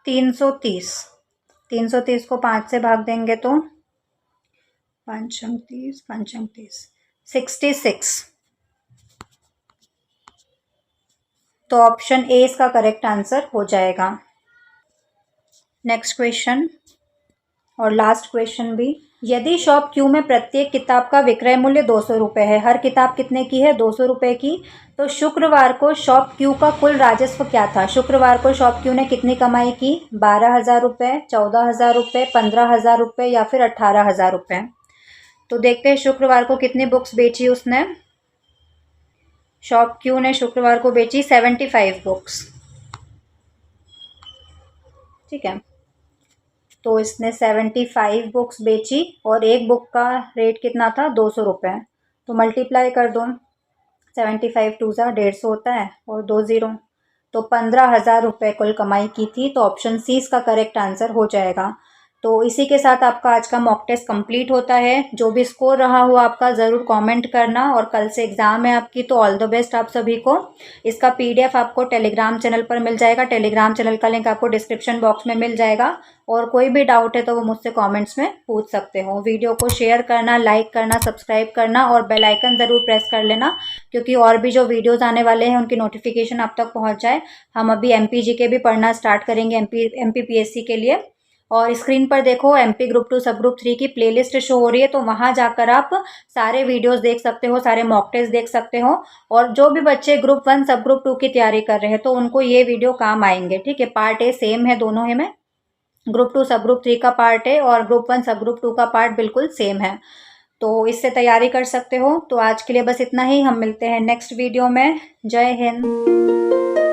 330। 330 को 5 से भाग देंगे तो 5 30, 5 30, 66। तो ऑप्शन ए इसका करेक्ट आंसर हो जाएगा। नेक्स्ट क्वेश्चन और लास्ट क्वेश्चन भी। यदि शॉप क्यू में प्रत्येक किताब का विक्रय मूल्य 200 रुपये है, हर किताब कितने की है 200 रुपये की, तो शुक्रवार को शॉप क्यू का कुल राजस्व क्या था। शुक्रवार को शॉप क्यू ने कितनी कमाई की 12,000 रुपये, 14,000 रुपये, 15,000 रुपये या फिर 18,000 रुपये। तो देखते हैं शुक्रवार को कितनी बुक्स बेची उसने। शॉप क्यू ने शुक्रवार को बेची 75 बुक्स। ठीक है, तो इसने 75 बुक्स बेची और एक बुक का रेट कितना था 200 रुपये। तो मल्टीप्लाई कर दो। 75 2 ज़ा 150 होता है और 2 0, तो 15,000 रुपये कुल कमाई की थी। तो ऑप्शन सी इसका करेक्ट आंसर हो जाएगा। तो इसी के साथ आपका आज का मॉक टेस्ट कंप्लीट होता है। जो भी स्कोर रहा हो आपका ज़रूर कमेंट करना। और कल से एग्ज़ाम है आपकी, तो ऑल द बेस्ट आप सभी को। इसका पीडीएफ आपको टेलीग्राम चैनल पर मिल जाएगा। टेलीग्राम चैनल का लिंक आपको डिस्क्रिप्शन बॉक्स में मिल जाएगा। और कोई भी डाउट है तो वो मुझसे कमेंट्स में पूछ सकते हो। वीडियो को शेयर करना, लाइक करना, सब्सक्राइब करना और बेल आइकन ज़रूर प्रेस कर लेना, क्योंकि और भी जो वीडियोज़ आने वाले हैं उनकी नोटिफिकेशन आप तक पहुँच जाए। हम अभी एमपी जीके भी पढ़ना स्टार्ट करेंगे एमपीपीएससी के लिए। और स्क्रीन पर देखो एमपी ग्रुप 2 सब ग्रुप 3 की प्लेलिस्ट शो हो रही है, तो वहाँ जाकर आप सारे वीडियोस देख सकते हो, सारे मॉक टेस्ट देख सकते हो। और जो भी बच्चे ग्रुप 1 सब ग्रुप 2 की तैयारी कर रहे हैं तो उनको ये वीडियो काम आएंगे। ठीक है, पार्ट ए सेम है दोनों ही में। ग्रुप 2 सब ग्रुप 3 का पार्ट ए और ग्रुप 1 सब ग्रुप 2 का पार्ट बिल्कुल सेम है, तो इससे तैयारी कर सकते हो। तो आज के लिए बस इतना ही। हम मिलते हैं नेक्स्ट वीडियो में। जय हिंद।